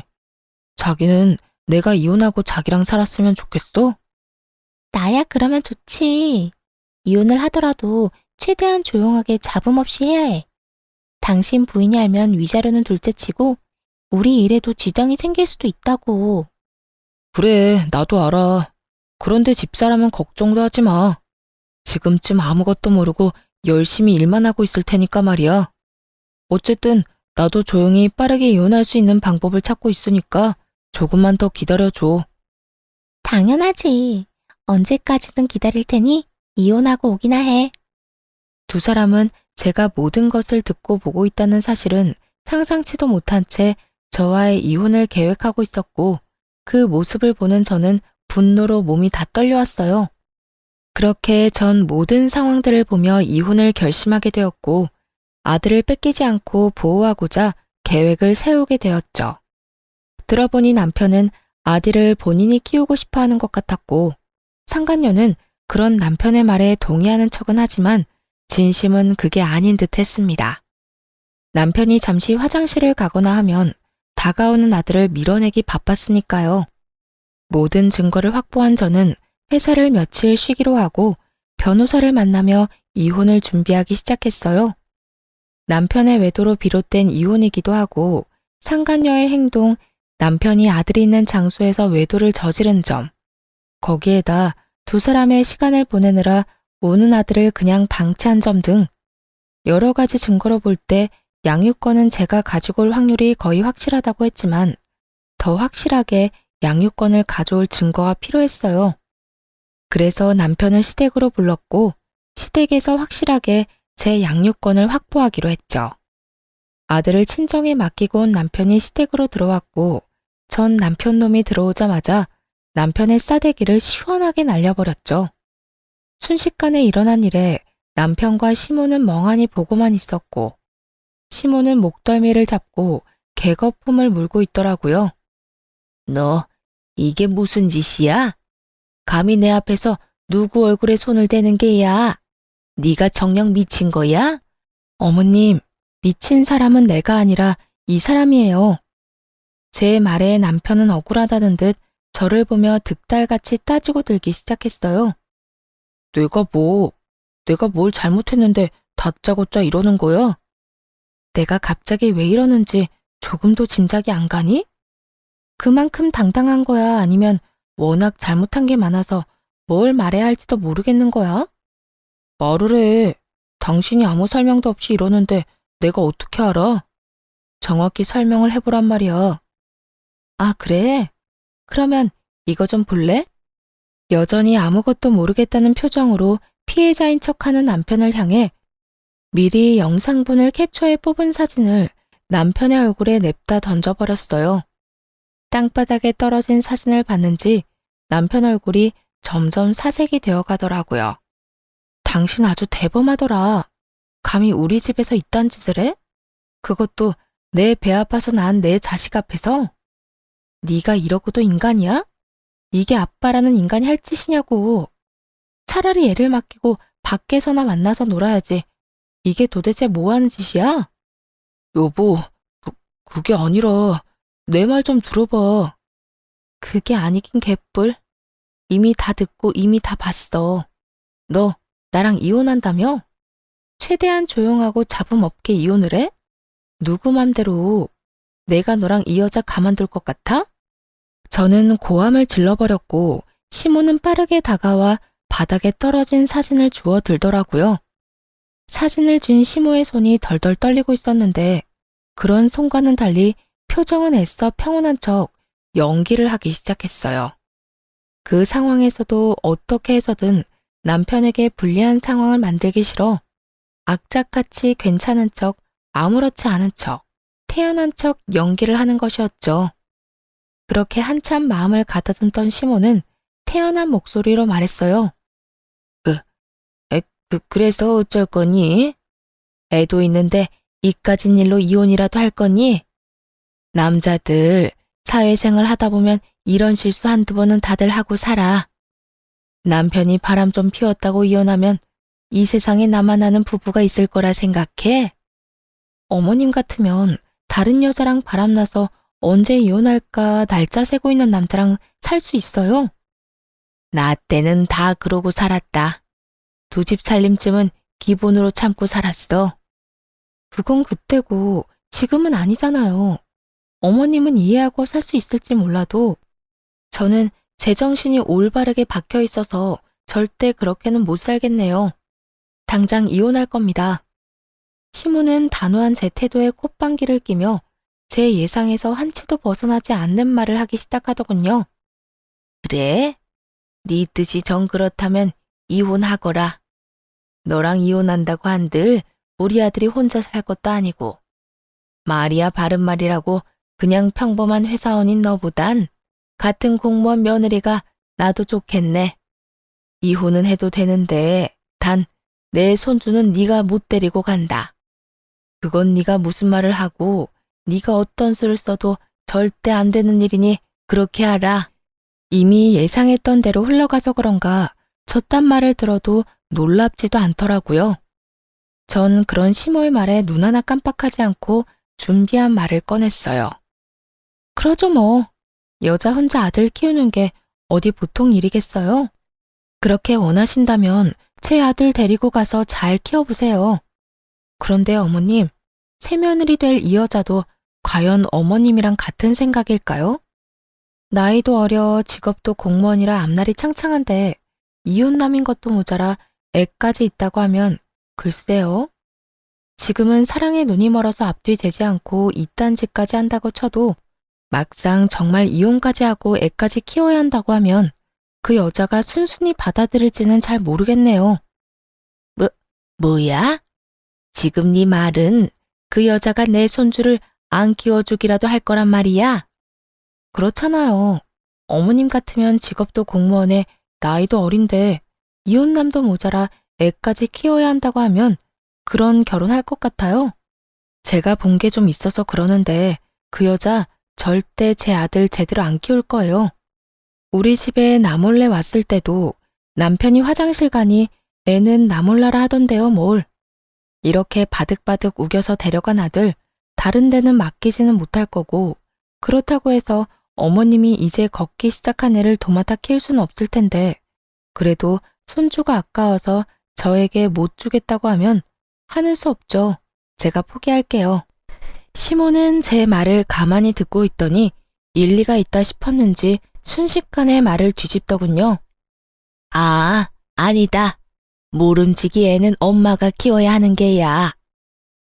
자기는 내가 이혼하고 자기랑 살았으면 좋겠어? 나야 그러면 좋지. 이혼을 하더라도 최대한 조용하게 잡음 없이 해야 해. 당신 부인이 알면 위자료는 둘째치고 우리 일에도 지장이 생길 수도 있다고. 그래, 나도 알아. 그런데 집사람은 걱정도 하지 마. 지금쯤 아무것도 모르고 열심히 일만 하고 있을 테니까 말이야. 어쨌든 나도 조용히 빠르게 이혼할 수 있는 방법을 찾고 있으니까 조금만 더 기다려줘. 당연하지. 언제까지든 기다릴 테니 이혼하고 오기나 해. 두 사람은 제가 모든 것을 듣고 보고 있다는 사실은 상상치도 못한 채 저와의 이혼을 계획하고 있었고 그 모습을 보는 저는 분노로 몸이 다 떨려왔어요. 그렇게 전 모든 상황들을 보며 이혼을 결심하게 되었고 아들을 뺏기지 않고 보호하고자 계획을 세우게 되었죠. 들어보니 남편은 아들을 본인이 키우고 싶어 하는 것 같았고 상간녀는 그런 남편의 말에 동의하는 척은 하지만 진심은 그게 아닌 듯 했습니다. 남편이 잠시 화장실을 가거나 하면 다가오는 아들을 밀어내기 바빴으니까요. 모든 증거를 확보한 저는 회사를 며칠 쉬기로 하고 변호사를 만나며 이혼을 준비하기 시작했어요. 남편의 외도로 비롯된 이혼이기도 하고 상간녀의 행동, 남편이 아들이 있는 장소에서 외도를 저지른 점, 거기에다 두 사람의 시간을 보내느라 우는 아들을 그냥 방치한 점 등 여러 가지 증거로 볼 때 양육권은 제가 가지고 올 확률이 거의 확실하다고 했지만 더 확실하게 양육권을 가져올 증거가 필요했어요. 그래서 남편을 시댁으로 불렀고 시댁에서 확실하게 제 양육권을 확보하기로 했죠. 아들을 친정에 맡기고 온 남편이 시댁으로 들어왔고 전 남편 놈이 들어오자마자 남편의 싸대기를 시원하게 날려버렸죠. 순식간에 일어난 일에 남편과 시모는 멍하니 보고만 있었고 시모는 목덜미를 잡고 개거품을 물고 있더라고요. 너 이게 무슨 짓이야? 감히 내 앞에서 누구 얼굴에 손을 대는 게야? 네가 정녕 미친 거야? 어머님, 미친 사람은 내가 아니라 이 사람이에요. 제 말에 남편은 억울하다는 듯 저를 보며 득달같이 따지고 들기 시작했어요. 내가 뭘 잘못했는데 다짜고짜 이러는 거야? 내가 갑자기 왜 이러는지 조금도 짐작이 안 가니? 그만큼 당당한 거야? 아니면 워낙 잘못한 게 많아서 뭘 말해야 할지도 모르겠는 거야? 말을 해. 당신이 아무 설명도 없이 이러는데 내가 어떻게 알아? 정확히 설명을 해보란 말이야. 아, 그래? 그러면 이거 좀 볼래? 여전히 아무것도 모르겠다는 표정으로 피해자인 척하는 남편을 향해 미리 영상분을 캡처해 뽑은 사진을 남편의 얼굴에 냅다 던져버렸어요. 땅바닥에 떨어진 사진을 봤는지 남편 얼굴이 점점 사색이 되어 가더라고요. 당신 아주 대범하더라. 감히 우리 집에서 이딴 짓을 해? 그것도 내 배 아파서 낳은 내 자식 앞에서? 네가 이러고도 인간이야? 이게 아빠라는 인간이 할 짓이냐고. 차라리 애를 맡기고 밖에서나 만나서 놀아야지. 이게 도대체 뭐 하는 짓이야? 여보, 그게 아니라 내 말 좀 들어봐. 그게 아니긴 개뿔. 이미 다 듣고 이미 다 봤어. 너 나랑 이혼한다며? 최대한 조용하고 잡음 없게 이혼을 해? 누구 맘대로 내가 너랑 이 여자 가만둘 것 같아? 저는 고함을 질러버렸고 시모는 빠르게 다가와 바닥에 떨어진 사진을 주워 들더라고요. 사진을 쥔 시모의 손이 덜덜 떨리고 있었는데 그런 손과는 달리 표정은 애써 평온한 척 연기를 하기 시작했어요. 그 상황에서도 어떻게 해서든 남편에게 불리한 상황을 만들기 싫어 악착같이 괜찮은 척, 아무렇지 않은 척, 태연한 척 연기를 하는 것이었죠. 그렇게 한참 마음을 가다듬던 시모는 태연한 목소리로 말했어요. 그래서 어쩔 거니? 애도 있는데 이까진 일로 이혼이라도 할 거니? 남자들 사회생활 하다 보면 이런 실수 한두 번은 다들 하고 살아. 남편이 바람 좀 피웠다고 이혼하면 이 세상에 나만 아는 부부가 있을 거라 생각해? 어머님 같으면 다른 여자랑 바람나서 언제 이혼할까 날짜 세고 있는 남자랑 살 수 있어요? 나 때는 다 그러고 살았다. 두 집 살림쯤은 기본으로 참고 살았어. 그건 그때고 지금은 아니잖아요. 어머님은 이해하고 살 수 있을지 몰라도 저는 제정신이 올바르게 박혀 있어서 절대 그렇게는 못 살겠네요. 당장 이혼할 겁니다. 시모는 단호한 제 태도에 콧방귀를 끼며 제 예상에서 한치도 벗어나지 않는 말을 하기 시작하더군요. 그래? 네 뜻이 정 그렇다면 이혼하거라. 너랑 이혼한다고 한들 우리 아들이 혼자 살 것도 아니고. 말이야 바른 말이라고 그냥 평범한 회사원인 너보단 같은 공무원 며느리가 나도 좋겠네. 이혼은 해도 되는데 단 내 손주는 네가 못 데리고 간다. 그건 네가 무슨 말을 하고 네가 어떤 수를 써도 절대 안 되는 일이니 그렇게 하라. 이미 예상했던 대로 흘러가서 그런가 저딴 말을 들어도 놀랍지도 않더라고요. 전 그런 시모의 말에 눈 하나 깜빡하지 않고 준비한 말을 꺼냈어요. 그러죠 뭐. 여자 혼자 아들 키우는 게 어디 보통 일이겠어요? 그렇게 원하신다면 제 아들 데리고 가서 잘 키워보세요. 그런데 어머님, 새며느리 될 이 여자도 과연 어머님이랑 같은 생각일까요? 나이도 어려 직업도 공무원이라 앞날이 창창한데 이혼남인 것도 모자라 애까지 있다고 하면 글쎄요. 지금은 사랑에 눈이 멀어서 앞뒤 재지 않고 이딴 짓까지 한다고 쳐도 막상 정말 이혼까지 하고 애까지 키워야 한다고 하면 그 여자가 순순히 받아들일지는 잘 모르겠네요. 뭐야? 지금 네 말은 그 여자가 내 손주를 안 키워주기라도 할 거란 말이야? 그렇잖아요. 어머님 같으면 직업도 공무원에 나이도 어린데 이혼남도 모자라 애까지 키워야 한다고 하면 그런 결혼할 것 같아요. 제가 본 게 좀 있어서 그러는데 그 여자 절대 제 아들 제대로 안 키울 거예요. 우리 집에 나 몰래 왔을 때도 남편이 화장실 가니 애는 나 몰라라 하던데요, 뭘. 이렇게 바득바득 우겨서 데려간 아들 다른 데는 맡기지는 못할 거고 그렇다고 해서 어머님이 이제 걷기 시작한 애를 도맡아 키울 수는 없을 텐데 그래도 손주가 아까워서 저에게 못 주겠다고 하면 하는 수 없죠. 제가 포기할게요. 시모는 제 말을 가만히 듣고 있더니 일리가 있다 싶었는지 순식간에 말을 뒤집더군요. 아, 아니다. 모름지기 애는 엄마가 키워야 하는 게야.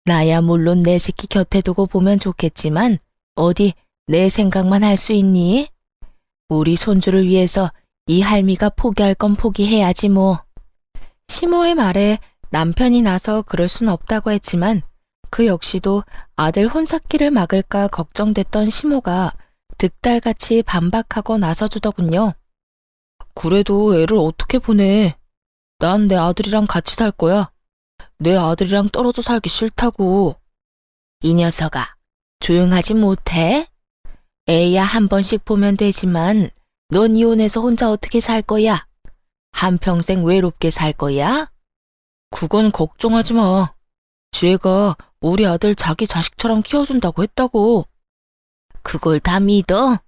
나야 물론 내 새끼 곁에 두고 보면 좋겠지만 어디 내 생각만 할 수 있니? 우리 손주를 위해서 이 할미가 포기할 건 포기해야지 뭐. 시모의 말에 남편이 나서 그럴 순 없다고 했지만 그 역시도 아들 혼삭기를 막을까 걱정됐던 시모가 득달같이 반박하고 나서주더군요. 그래도 애를 어떻게 보내? 난 내 아들이랑 같이 살 거야. 내 아들이랑 떨어져 살기 싫다고. 이 녀석아, 조용하지 못해? 애야 한 번씩 보면 되지만 넌 이혼해서 혼자 어떻게 살 거야? 한평생 외롭게 살 거야? 그건 걱정하지 마. 지혜가 우리 아들 자기 자식처럼 키워준다고 했다고. 그걸 다 믿어?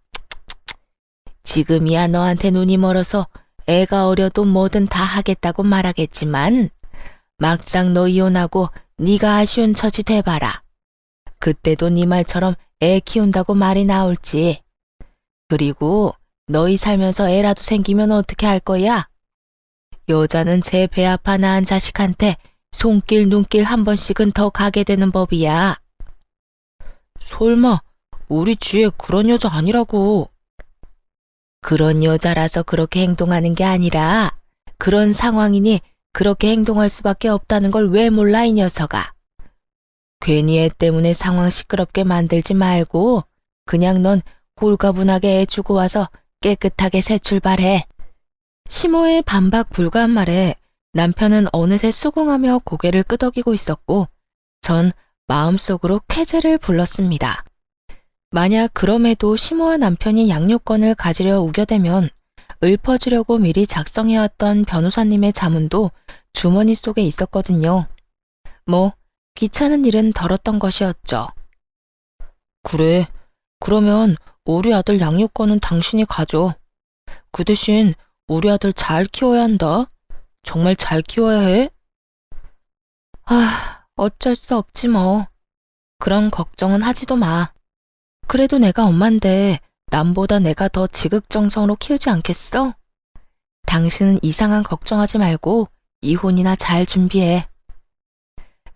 지금이야 너한테 눈이 멀어서 애가 어려도 뭐든 다 하겠다고 말하겠지만 막상 너 이혼하고 네가 아쉬운 처지 돼봐라. 그때도 네 말처럼 애 키운다고 말이 나올지. 그리고 너희 살면서 애라도 생기면 어떻게 할 거야? 여자는 제 배 아파 낳은 자식한테 손길 눈길 한 번씩은 더 가게 되는 법이야. 설마 우리 지혜 그런 여자 아니라고. 그런 여자라서 그렇게 행동하는 게 아니라 그런 상황이니 그렇게 행동할 수밖에 없다는 걸 왜 몰라 이 녀석아. 괜히 애 때문에 상황 시끄럽게 만들지 말고 그냥 넌 홀가분하게 애 주고 와서 깨끗하게 새 출발해. 시모의 반박 불가한 말에 남편은 어느새 수긍하며 고개를 끄덕이고 있었고 전 마음속으로 쾌재를 불렀습니다. 만약 그럼에도 시모와 남편이 양육권을 가지려 우겨대면 읊어주려고 미리 작성해왔던 변호사님의 자문도 주머니 속에 있었거든요. 뭐 귀찮은 일은 덜었던 것이었죠. 그래, 그러면 우리 아들 양육권은 당신이 가져. 그 대신 우리 아들 잘 키워야 한다. 정말 잘 키워야 해. 어쩔 수 없지 뭐. 그런 걱정은 하지도 마. 그래도 내가 엄만데 남보다 내가 더 지극정성으로 키우지 않겠어? 당신은 이상한 걱정하지 말고 이혼이나 잘 준비해.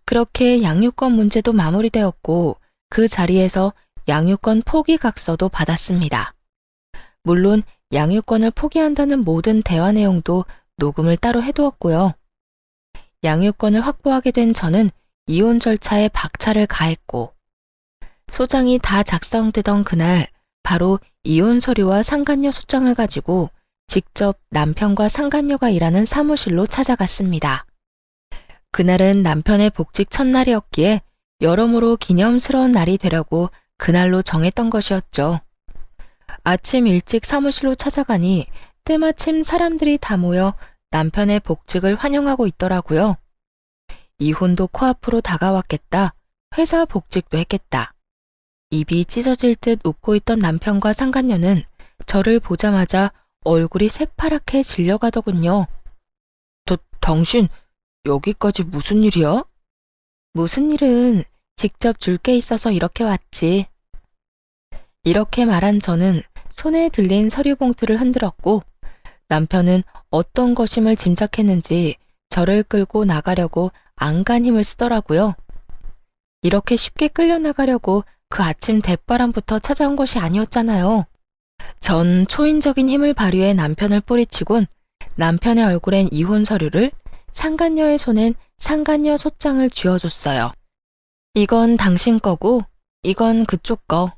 그렇게 양육권 문제도 마무리되었고 그 자리에서 양육권 포기 각서도 받았습니다. 물론 양육권을 포기한다는 모든 대화 내용도 녹음을 따로 해두었고요. 양육권을 확보하게 된 저는 이혼 절차에 박차를 가했고 소장이 다 작성되던 그날 바로 이혼 서류와 상간녀 소장을 가지고 직접 남편과 상간녀가 일하는 사무실로 찾아갔습니다. 그날은 남편의 복직 첫날이었기에 여러모로 기념스러운 날이 되려고 그날로 정했던 것이었죠. 아침 일찍 사무실로 찾아가니 때마침 사람들이 다 모여 남편의 복직을 환영하고 있더라고요. 이혼도 코앞으로 다가왔겠다. 회사 복직도 했겠다. 입이 찢어질 듯 웃고 있던 남편과 상간녀는 저를 보자마자 얼굴이 새파랗게 질려가더군요. 당신 여기까지 무슨 일이야? 무슨 일은 직접 줄 게 있어서 이렇게 왔지. 이렇게 말한 저는 손에 들린 서류 봉투를 흔들었고 남편은 어떤 것임을 짐작했는지 저를 끌고 나가려고 안간 힘을 쓰더라고요. 이렇게 쉽게 끌려나가려고 그 아침 대바람부터 찾아온 것이 아니었잖아요. 전 초인적인 힘을 발휘해 남편을 뿌리치곤 남편의 얼굴엔 이혼 서류를, 상간녀의 손엔 상간녀 소장을 쥐어줬어요. 이건 당신 거고 이건 그쪽 거.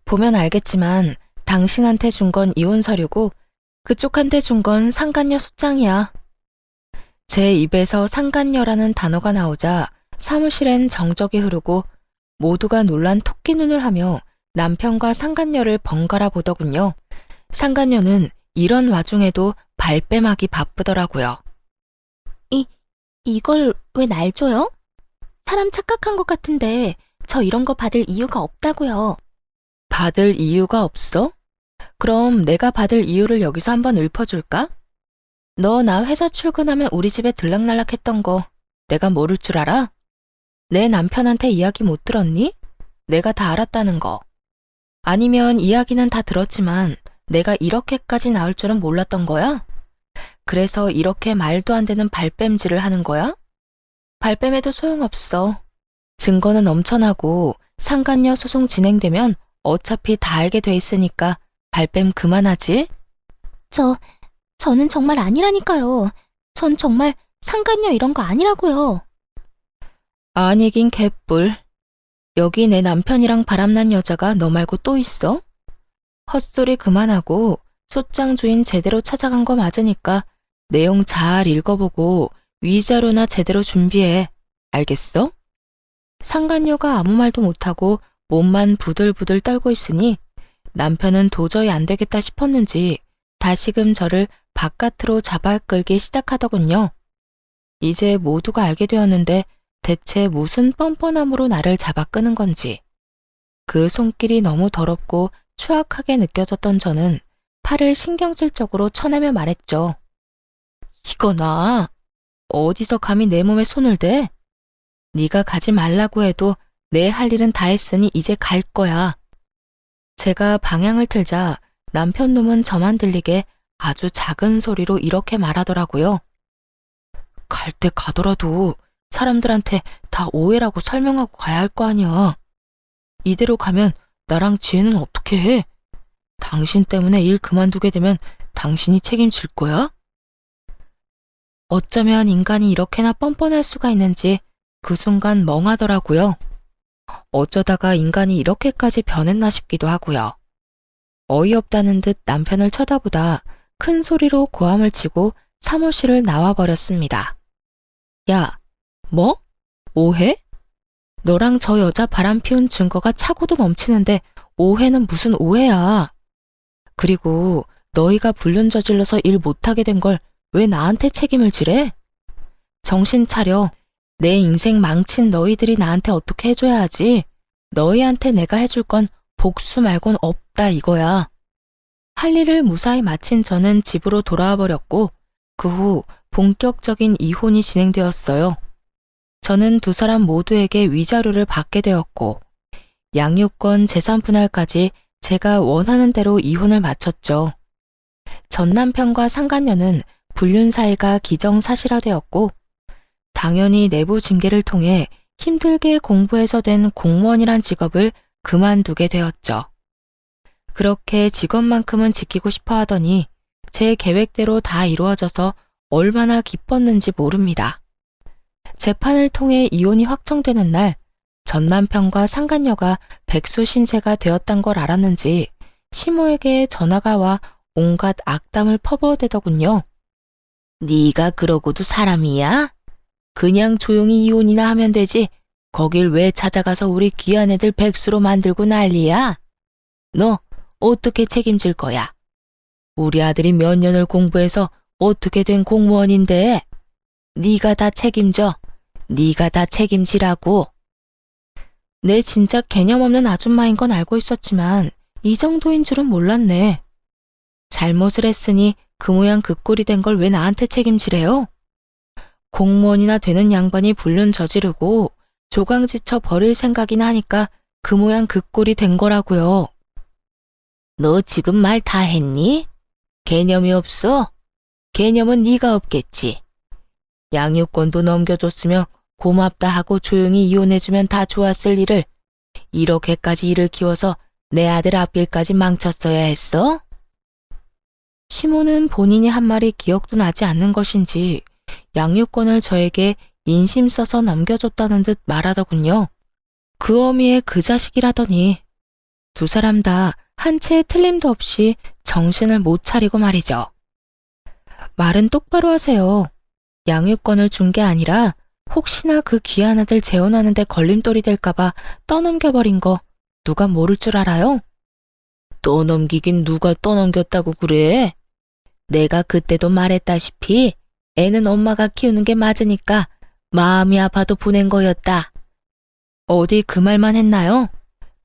보면 알겠지만 당신한테 준 건 이혼 서류고 그쪽한테 준 건 상간녀 소장이야. 제 입에서 상간녀라는 단어가 나오자 사무실엔 정적이 흐르고 모두가 놀란 토끼 눈을 하며 남편과 상간녀를 번갈아 보더군요. 상간녀는 이런 와중에도 발뺌하기 바쁘더라고요. 이걸 왜 날 줘요? 사람 착각한 것 같은데 저 이런 거 받을 이유가 없다고요. 받을 이유가 없어? 그럼 내가 받을 이유를 여기서 한번 읊어줄까? 너 나 회사 출근하면 우리 집에 들락날락 했던 거 내가 모를 줄 알아? 내 남편한테 이야기 못 들었니? 내가 다 알았다는 거. 아니면 이야기는 다 들었지만 내가 이렇게까지 나올 줄은 몰랐던 거야? 그래서 이렇게 말도 안 되는 발뺌질을 하는 거야? 발뺌해도 소용없어. 증거는 넘쳐나고 상간녀 소송 진행되면 어차피 다 알게 돼 있으니까 발뺌 그만하지? 저는 정말 아니라니까요. 전 정말 상간녀 이런 거 아니라고요. 아니긴 개뿔. 여기 내 남편이랑 바람난 여자가 너 말고 또 있어? 헛소리 그만하고 소장 주인 제대로 찾아간 거 맞으니까 내용 잘 읽어보고 위자료나 제대로 준비해. 알겠어? 상간녀가 아무 말도 못하고 몸만 부들부들 떨고 있으니 남편은 도저히 안 되겠다 싶었는지 다시금 저를 바깥으로 잡아 끌기 시작하더군요. 이제 모두가 알게 되었는데 대체 무슨 뻔뻔함으로 나를 잡아 끄는 건지. 그 손길이 너무 더럽고 추악하게 느껴졌던 저는 팔을 신경질적으로 쳐내며 말했죠. 이거나 어디서 감히 내 몸에 손을 대? 네가 가지 말라고 해도 내 할 일은 다 했으니 이제 갈 거야. 제가 방향을 틀자 남편 놈은 저만 들리게 아주 작은 소리로 이렇게 말하더라고요. 갈 때 가더라도 사람들한테 다 오해라고 설명하고 가야 할 거 아니야. 이대로 가면 나랑 지혜는 어떻게 해? 당신 때문에 일 그만두게 되면 당신이 책임질 거야? 어쩌면 인간이 이렇게나 뻔뻔할 수가 있는지 그 순간 멍하더라고요. 어쩌다가 인간이 이렇게까지 변했나 싶기도 하고요. 어이없다는 듯 남편을 쳐다보다 큰 소리로 고함을 치고 사무실을 나와버렸습니다. 야, 뭐? 오해? 너랑 저 여자 바람 피운 증거가 차고도 넘치는데 오해는 무슨 오해야. 그리고 너희가 불륜 저질러서 일 못하게 된 걸 왜 나한테 책임을 지래? 정신 차려. 내 인생 망친 너희들이 나한테 어떻게 해줘야 하지. 너희한테 내가 해줄 건 복수 말곤 없다 이거야. 할 일을 무사히 마친 저는 집으로 돌아와 버렸고 그 후 본격적인 이혼이 진행되었어요. 저는 두 사람 모두에게 위자료를 받게 되었고 양육권 재산 분할까지 제가 원하는 대로 이혼을 마쳤죠. 전 남편과 상간녀는 불륜 사이가 기정사실화되었고 당연히 내부 징계를 통해 힘들게 공부해서 된 공무원이란 직업을 그만두게 되었죠. 그렇게 직업만큼은 지키고 싶어 하더니 제 계획대로 다 이루어져서 얼마나 기뻤는지 모릅니다. 재판을 통해 이혼이 확정되는 날 전 남편과 상간녀가 백수 신세가 되었단 걸 알았는지 시모에게 전화가 와 온갖 악담을 퍼부어대더군요. 네가 그러고도 사람이야? 그냥 조용히 이혼이나 하면 되지. 거길 왜 찾아가서 우리 귀한 애들 백수로 만들고 난리야? 너 어떻게 책임질 거야? 우리 아들이 몇 년을 공부해서 어떻게 된 공무원인데? 네가 다 책임져. 네가 다 책임지라고. 내 진짜 개념 없는 아줌마인 건 알고 있었지만 이 정도인 줄은 몰랐네. 잘못을 했으니 그 모양 그 꼴이 된 걸 왜 나한테 책임지래요? 공무원이나 되는 양반이 불륜 저지르고 조강지쳐 버릴 생각이나 하니까 그 모양 그 꼴이 된 거라고요. 너 지금 말 다 했니? 개념이 없어? 개념은 네가 없겠지. 양육권도 넘겨줬으면 고맙다 하고 조용히 이혼해주면 다 좋았을 일을 이렇게까지 일을 키워서 내 아들 앞길까지 망쳤어야 했어? 시모는 본인이 한 말이 기억도 나지 않는 것인지 양육권을 저에게 인심 써서 넘겨줬다는 듯 말하더군요. 그 어미의 그 자식이라더니 두 사람 다 한 채의 틀림도 없이 정신을 못 차리고 말이죠. 말은 똑바로 하세요. 양육권을 준 게 아니라 혹시나 그 귀한 아들 재혼하는데 걸림돌이 될까봐 떠넘겨버린 거 누가 모를 줄 알아요? 떠넘기긴 누가 떠넘겼다고 그래? 내가 그때도 말했다시피 애는 엄마가 키우는 게 맞으니까 마음이 아파도 보낸 거였다. 어디 그 말만 했나요?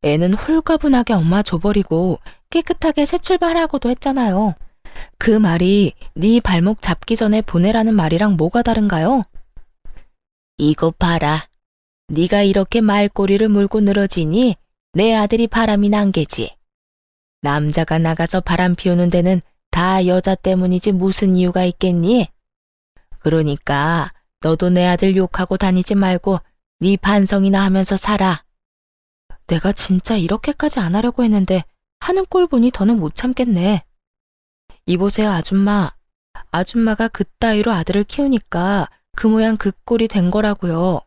애는 홀가분하게 엄마 줘버리고 깨끗하게 새 출발하고도 했잖아요. 그 말이 네 발목 잡기 전에 보내라는 말이랑 뭐가 다른가요? 이거 봐라. 네가 이렇게 말꼬리를 물고 늘어지니 내 아들이 바람이 난 게지. 남자가 나가서 바람 피우는 데는 다 여자 때문이지 무슨 이유가 있겠니? 그러니까 너도 내 아들 욕하고 다니지 말고 네 반성이나 하면서 살아. 내가 진짜 이렇게까지 안 하려고 했는데 하는 꼴 보니 더는 못 참겠네. 이보세요 아줌마. 아줌마가 그따위로 아들을 키우니까 그 모양 그 꼴이 된 거라고요.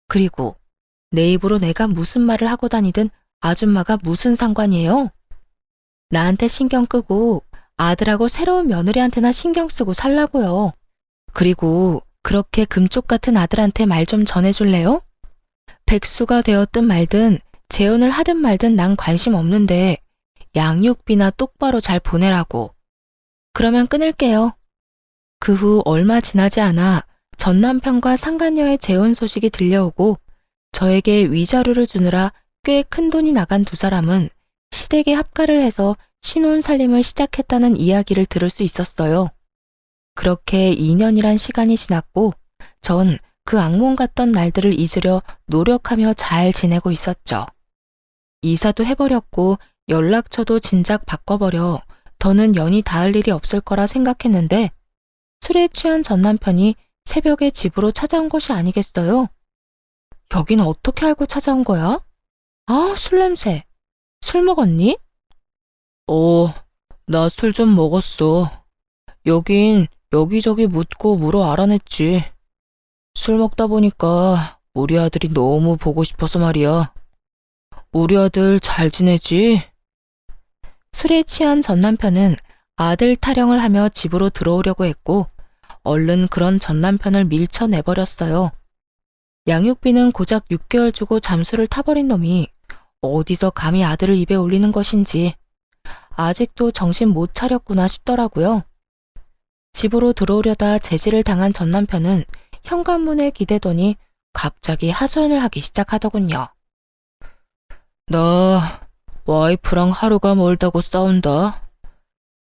그리고 내 입으로 내가 무슨 말을 하고 다니든 아줌마가 무슨 상관이에요? 나한테 신경 끄고 아들하고 새로운 며느리한테나 신경 쓰고 살라고요. 그리고 그렇게 금쪽 같은 아들한테 말 좀 전해줄래요? 백수가 되었든 말든 재혼을 하든 말든 난 관심 없는데 양육비나 똑바로 잘 보내라고. 그러면 끊을게요. 그 후 얼마 지나지 않아 전 남편과 상간녀의 재혼 소식이 들려오고 저에게 위자료를 주느라 꽤 큰 돈이 나간 두 사람은 시댁에 합가를 해서 신혼 살림을 시작했다는 이야기를 들을 수 있었어요. 그렇게 2년이란 시간이 지났고 전 그 악몽 같던 날들을 잊으려 노력하며 잘 지내고 있었죠. 이사도 해버렸고 연락처도 진작 바꿔버려 더는 연이 닿을 일이 없을 거라 생각했는데 술에 취한 전 남편이 새벽에 집으로 찾아온 것이 아니겠어요? 여긴 어떻게 알고 찾아온 거야? 아, 술 냄새. 술 먹었니? 나 술 좀 먹었어. 여긴 여기저기 묻고 물어 알아냈지. 술 먹다 보니까 우리 아들이 너무 보고 싶어서 말이야. 우리 아들 잘 지내지? 술에 취한 전 남편은 아들 타령을 하며 집으로 들어오려고 했고 얼른 그런 전 남편을 밀쳐내버렸어요. 양육비는 고작 6개월 주고 잠수를 타버린 놈이 어디서 감히 아들을 입에 올리는 것인지 아직도 정신 못 차렸구나 싶더라고요. 집으로 들어오려다 제지를 당한 전 남편은 현관문에 기대더니 갑자기 하소연을 하기 시작하더군요. 나 와이프랑 하루가 멀다고 싸운다.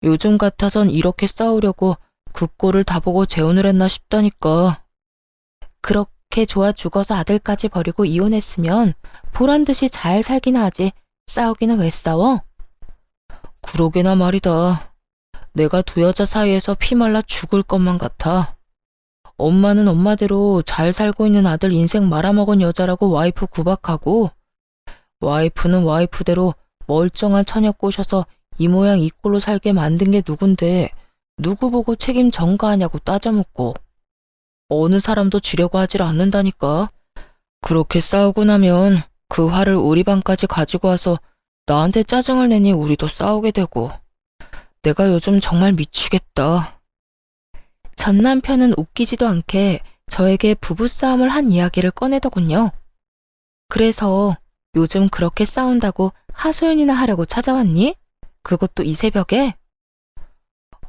요즘 같아선 이렇게 싸우려고 그 꼴을 다 보고 재혼을 했나 싶다니까. 그렇게 그렇게 좋아 죽어서 아들까지 버리고 이혼했으면 보란듯이 잘 살기나 하지 싸우기는 왜 싸워? 그러게나 말이다. 내가 두 여자 사이에서 피말라 죽을 것만 같아. 엄마는 엄마대로 잘 살고 있는 아들 인생 말아먹은 여자라고 와이프 구박하고, 와이프는 와이프대로 멀쩡한 처녀 꼬셔서 이 모양 이 꼴로 살게 만든 게 누군데 누구 보고 책임 전가하냐고 따져묻고, 어느 사람도 지려고 하질 않는다니까. 그렇게 싸우고 나면 그 화를 우리 방까지 가지고 와서 나한테 짜증을 내니 우리도 싸우게 되고. 내가 요즘 정말 미치겠다. 전 남편은 웃기지도 않게 저에게 부부싸움을 한 이야기를 꺼내더군요. 그래서 요즘 그렇게 싸운다고 하소연이나 하려고 찾아왔니? 그것도 이 새벽에?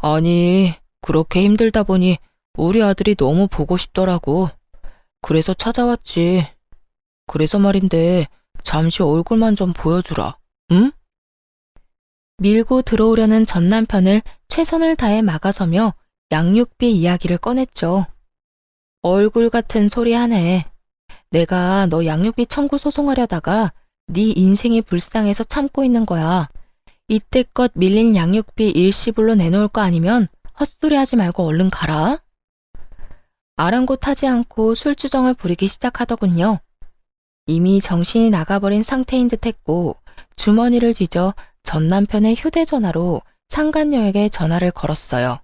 아니, 그렇게 힘들다 보니 우리 아들이 너무 보고 싶더라고. 그래서 찾아왔지. 그래서 말인데 잠시 얼굴만 좀 보여주라. 응? 밀고 들어오려는 전 남편을 최선을 다해 막아서며 양육비 이야기를 꺼냈죠. 얼굴 같은 소리 하네. 내가 너 양육비 청구 소송하려다가 네 인생이 불쌍해서 참고 있는 거야. 이때껏 밀린 양육비 일시불로 내놓을 거 아니면 헛소리 하지 말고 얼른 가라. 아랑곳하지 않고 술주정을 부리기 시작하더군요. 이미 정신이 나가버린 상태인 듯했고 주머니를 뒤져 전 남편의 휴대전화로 상간녀에게 전화를 걸었어요.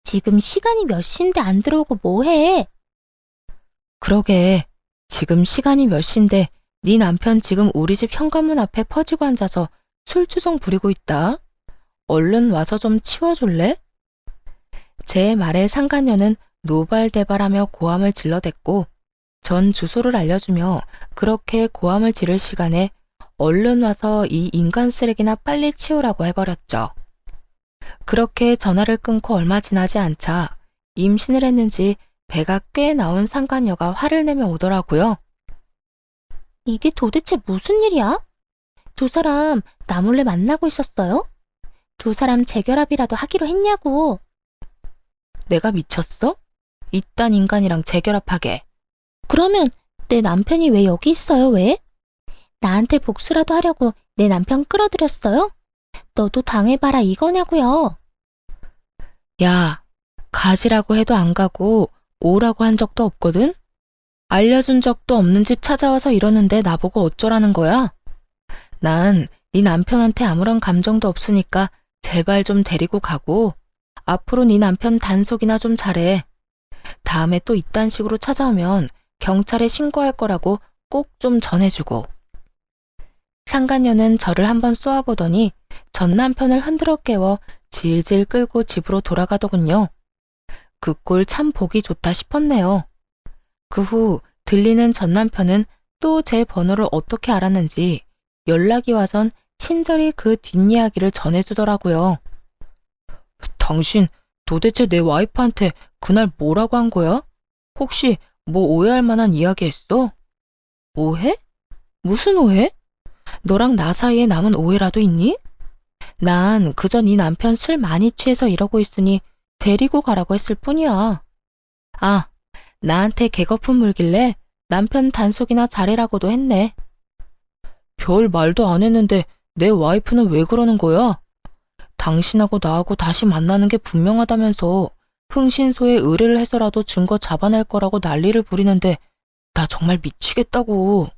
지금 시간이 몇 시인데 안 들어오고 뭐해? 그러게, 지금 시간이 몇 시인데 네 남편 지금 우리 집 현관문 앞에 퍼지고 앉아서 술주정 부리고 있다. 얼른 와서 좀 치워줄래? 제 말에 상간녀는 노발대발하며 고함을 질러댔고 전 주소를 알려주며 그렇게 고함을 지를 시간에 얼른 와서 이 인간 쓰레기나 빨리 치우라고 해버렸죠. 그렇게 전화를 끊고 얼마 지나지 않자 임신을 했는지 배가 꽤 나온 상간녀가 화를 내며 오더라고요. 이게 도대체 무슨 일이야? 두 사람 나 몰래 만나고 있었어요? 두 사람 재결합이라도 하기로 했냐고. 내가 미쳤어? 이딴 인간이랑 재결합하게. 그러면 내 남편이 왜 여기 있어요, 왜? 나한테 복수라도 하려고 내 남편 끌어들였어요? 너도 당해봐라 이거냐고요. 야, 가지라고 해도 안 가고 오라고 한 적도 없거든? 알려준 적도 없는 집 찾아와서 이러는데 나보고 어쩌라는 거야? 난 네 남편한테 아무런 감정도 없으니까 제발 좀 데리고 가고 앞으로 네 남편 단속이나 좀 잘해. 다음에 또 이딴 식으로 찾아오면 경찰에 신고할 거라고 꼭 좀 전해주고. 상간녀는 저를 한번 쏘아보더니 전 남편을 흔들어 깨워 질질 끌고 집으로 돌아가더군요. 그 꼴 참 보기 좋다 싶었네요. 그 후 들리는 전 남편은 또 제 번호를 어떻게 알았는지 연락이 와선 친절히 그 뒷이야기를 전해주더라고요. 당신 도대체 내 와이프한테 그날 뭐라고 한 거야? 혹시 뭐 오해할 만한 이야기 했어? 오해? 무슨 오해? 너랑 나 사이에 남은 오해라도 있니? 난 그저 네 남편 술 많이 취해서 이러고 있으니 데리고 가라고 했을 뿐이야. 아, 나한테 개거품 물길래 남편 단속이나 잘해라고도 했네. 별 말도 안 했는데 내 와이프는 왜 그러는 거야? 당신하고 나하고 다시 만나는 게 분명하다면서 흥신소에 의뢰를 해서라도 증거 잡아낼 거라고 난리를 부리는데 나 정말 미치겠다고.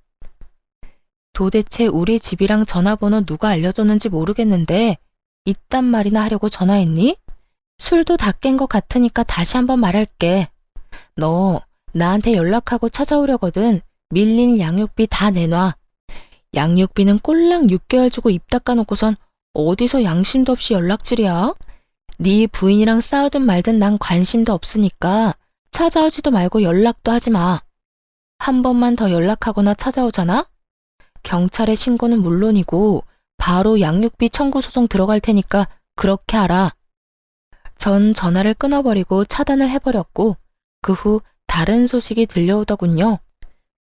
도대체 우리 집이랑 전화번호 누가 알려줬는지 모르겠는데 이딴 말이나 하려고 전화했니? 술도 다 깬 것 같으니까 다시 한번 말할게. 너 나한테 연락하고 찾아오려거든 밀린 양육비 다 내놔. 양육비는 꼴랑 6개월 주고 입 닦아놓고선 어디서 양심도 없이 연락질이야? 네 부인이랑 싸우든 말든 난 관심도 없으니까 찾아오지도 말고 연락도 하지 마. 한 번만 더 연락하거나 찾아오잖아? 경찰에 신고는 물론이고 바로 양육비 청구 소송 들어갈 테니까 그렇게 알아. 전 전화를 끊어버리고 차단을 해버렸고 그 후 다른 소식이 들려오더군요.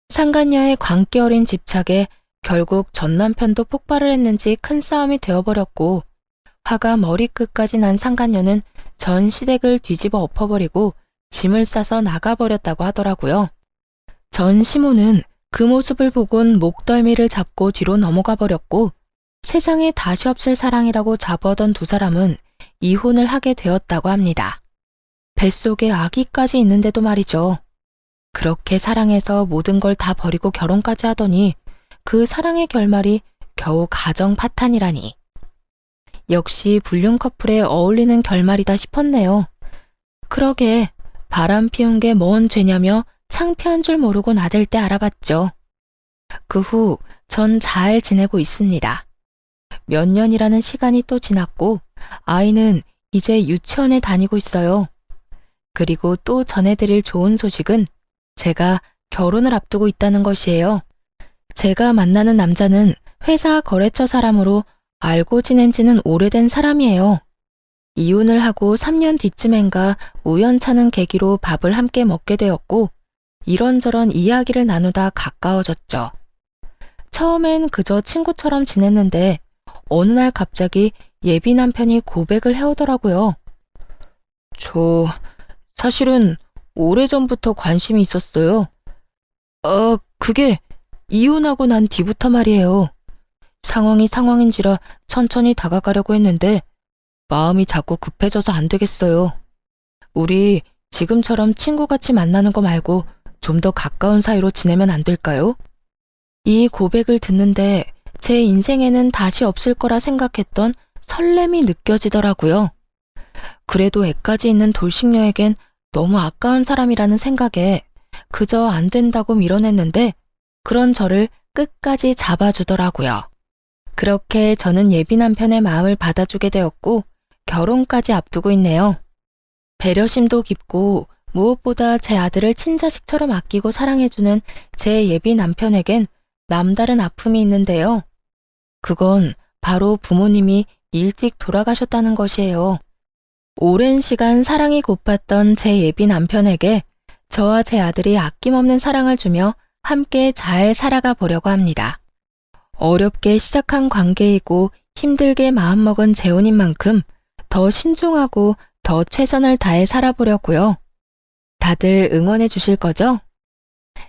상간녀의 광기 어린 집착에 결국 전 남편도 폭발을 했는지 큰 싸움이 되어버렸고 화가 머리끝까지 난 상간녀는 전 시댁을 뒤집어 엎어버리고 짐을 싸서 나가버렸다고 하더라고요. 전 시모는 그 모습을 보곤 목덜미를 잡고 뒤로 넘어가 버렸고 세상에 다시 없을 사랑이라고 자부하던 두 사람은 이혼을 하게 되었다고 합니다. 뱃속에 아기까지 있는데도 말이죠. 그렇게 사랑해서 모든 걸 다 버리고 결혼까지 하더니 그 사랑의 결말이 겨우 가정 파탄이라니. 역시 불륜 커플에 어울리는 결말이다 싶었네요. 그러게 바람 피운 게 뭔 죄냐며 창피한 줄 모르고 나댈 때 알아봤죠. 그 후 전 잘 지내고 있습니다. 몇 년이라는 시간이 또 지났고 아이는 이제 유치원에 다니고 있어요. 그리고 또 전해드릴 좋은 소식은 제가 결혼을 앞두고 있다는 것이에요. 제가 만나는 남자는 회사 거래처 사람으로 알고 지낸 지는 오래된 사람이에요. 이혼을 하고 3년 뒤쯤엔가 우연찮은 계기로 밥을 함께 먹게 되었고 이런저런 이야기를 나누다 가까워졌죠. 처음엔 그저 친구처럼 지냈는데 어느 날 갑자기 예비 남편이 고백을 해오더라고요. 저 사실은 오래전부터 관심이 있었어요. 그게 이혼하고 난 뒤부터 말이에요. 상황이 상황인지라 천천히 다가가려고 했는데 마음이 자꾸 급해져서 안 되겠어요. 우리 지금처럼 친구같이 만나는 거 말고 좀 더 가까운 사이로 지내면 안 될까요? 이 고백을 듣는데 제 인생에는 다시 없을 거라 생각했던 설렘이 느껴지더라고요. 그래도 애까지 있는 돌싱녀에겐 너무 아까운 사람이라는 생각에 그저 안 된다고 밀어냈는데 그런 저를 끝까지 잡아주더라고요. 그렇게 저는 예비 남편의 마음을 받아주게 되었고 결혼까지 앞두고 있네요. 배려심도 깊고 무엇보다 제 아들을 친자식처럼 아끼고 사랑해주는 제 예비 남편에겐 남다른 아픔이 있는데요. 그건 바로 부모님이 일찍 돌아가셨다는 것이에요. 오랜 시간 사랑이 고팠던 제 예비 남편에게 저와 제 아들이 아낌없는 사랑을 주며 함께 잘 살아가 보려고 합니다. 어렵게 시작한 관계이고 힘들게 마음먹은 재혼인 만큼 더 신중하고 더 최선을 다해 살아보려고요. 다들 응원해 주실 거죠?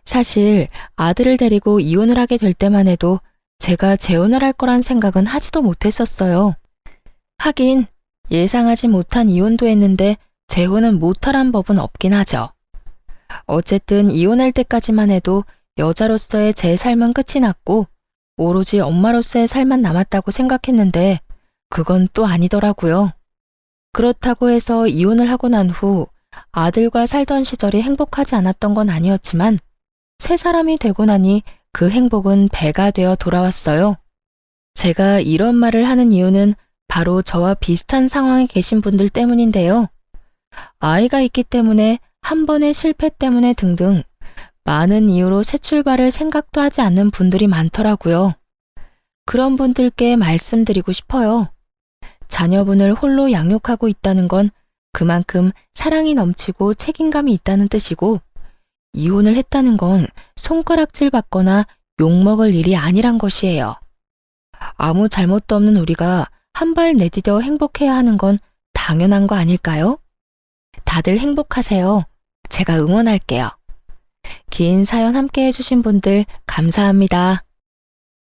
사실 아들을 데리고 이혼을 하게 될 때만 해도 제가 재혼을 할 거란 생각은 하지도 못했었어요. 하긴 예상하지 못한 이혼도 했는데 재혼은 못하란 법은 없긴 하죠. 어쨌든 이혼할 때까지만 해도 여자로서의 제 삶은 끝이 났고 오로지 엄마로서의 삶만 남았다고 생각했는데 그건 또 아니더라고요. 그렇다고 해서 이혼을 하고 난 후 아들과 살던 시절이 행복하지 않았던 건 아니었지만 새 사람이 되고 나니 그 행복은 배가 되어 돌아왔어요. 제가 이런 말을 하는 이유는 바로 저와 비슷한 상황에 계신 분들 때문인데요. 아이가 있기 때문에 한 번의 실패 때문에 등등 많은 이유로 새 출발을 생각도 하지 않는 분들이 많더라고요. 그런 분들께 말씀드리고 싶어요. 자녀분을 홀로 양육하고 있다는 건 그만큼 사랑이 넘치고 책임감이 있다는 뜻이고 이혼을 했다는 건 손가락질 받거나 욕먹을 일이 아니란 것이에요. 아무 잘못도 없는 우리가 한 발 내디뎌 행복해야 하는 건 당연한 거 아닐까요? 다들 행복하세요. 제가 응원할게요. 긴 사연 함께 해주신 분들 감사합니다.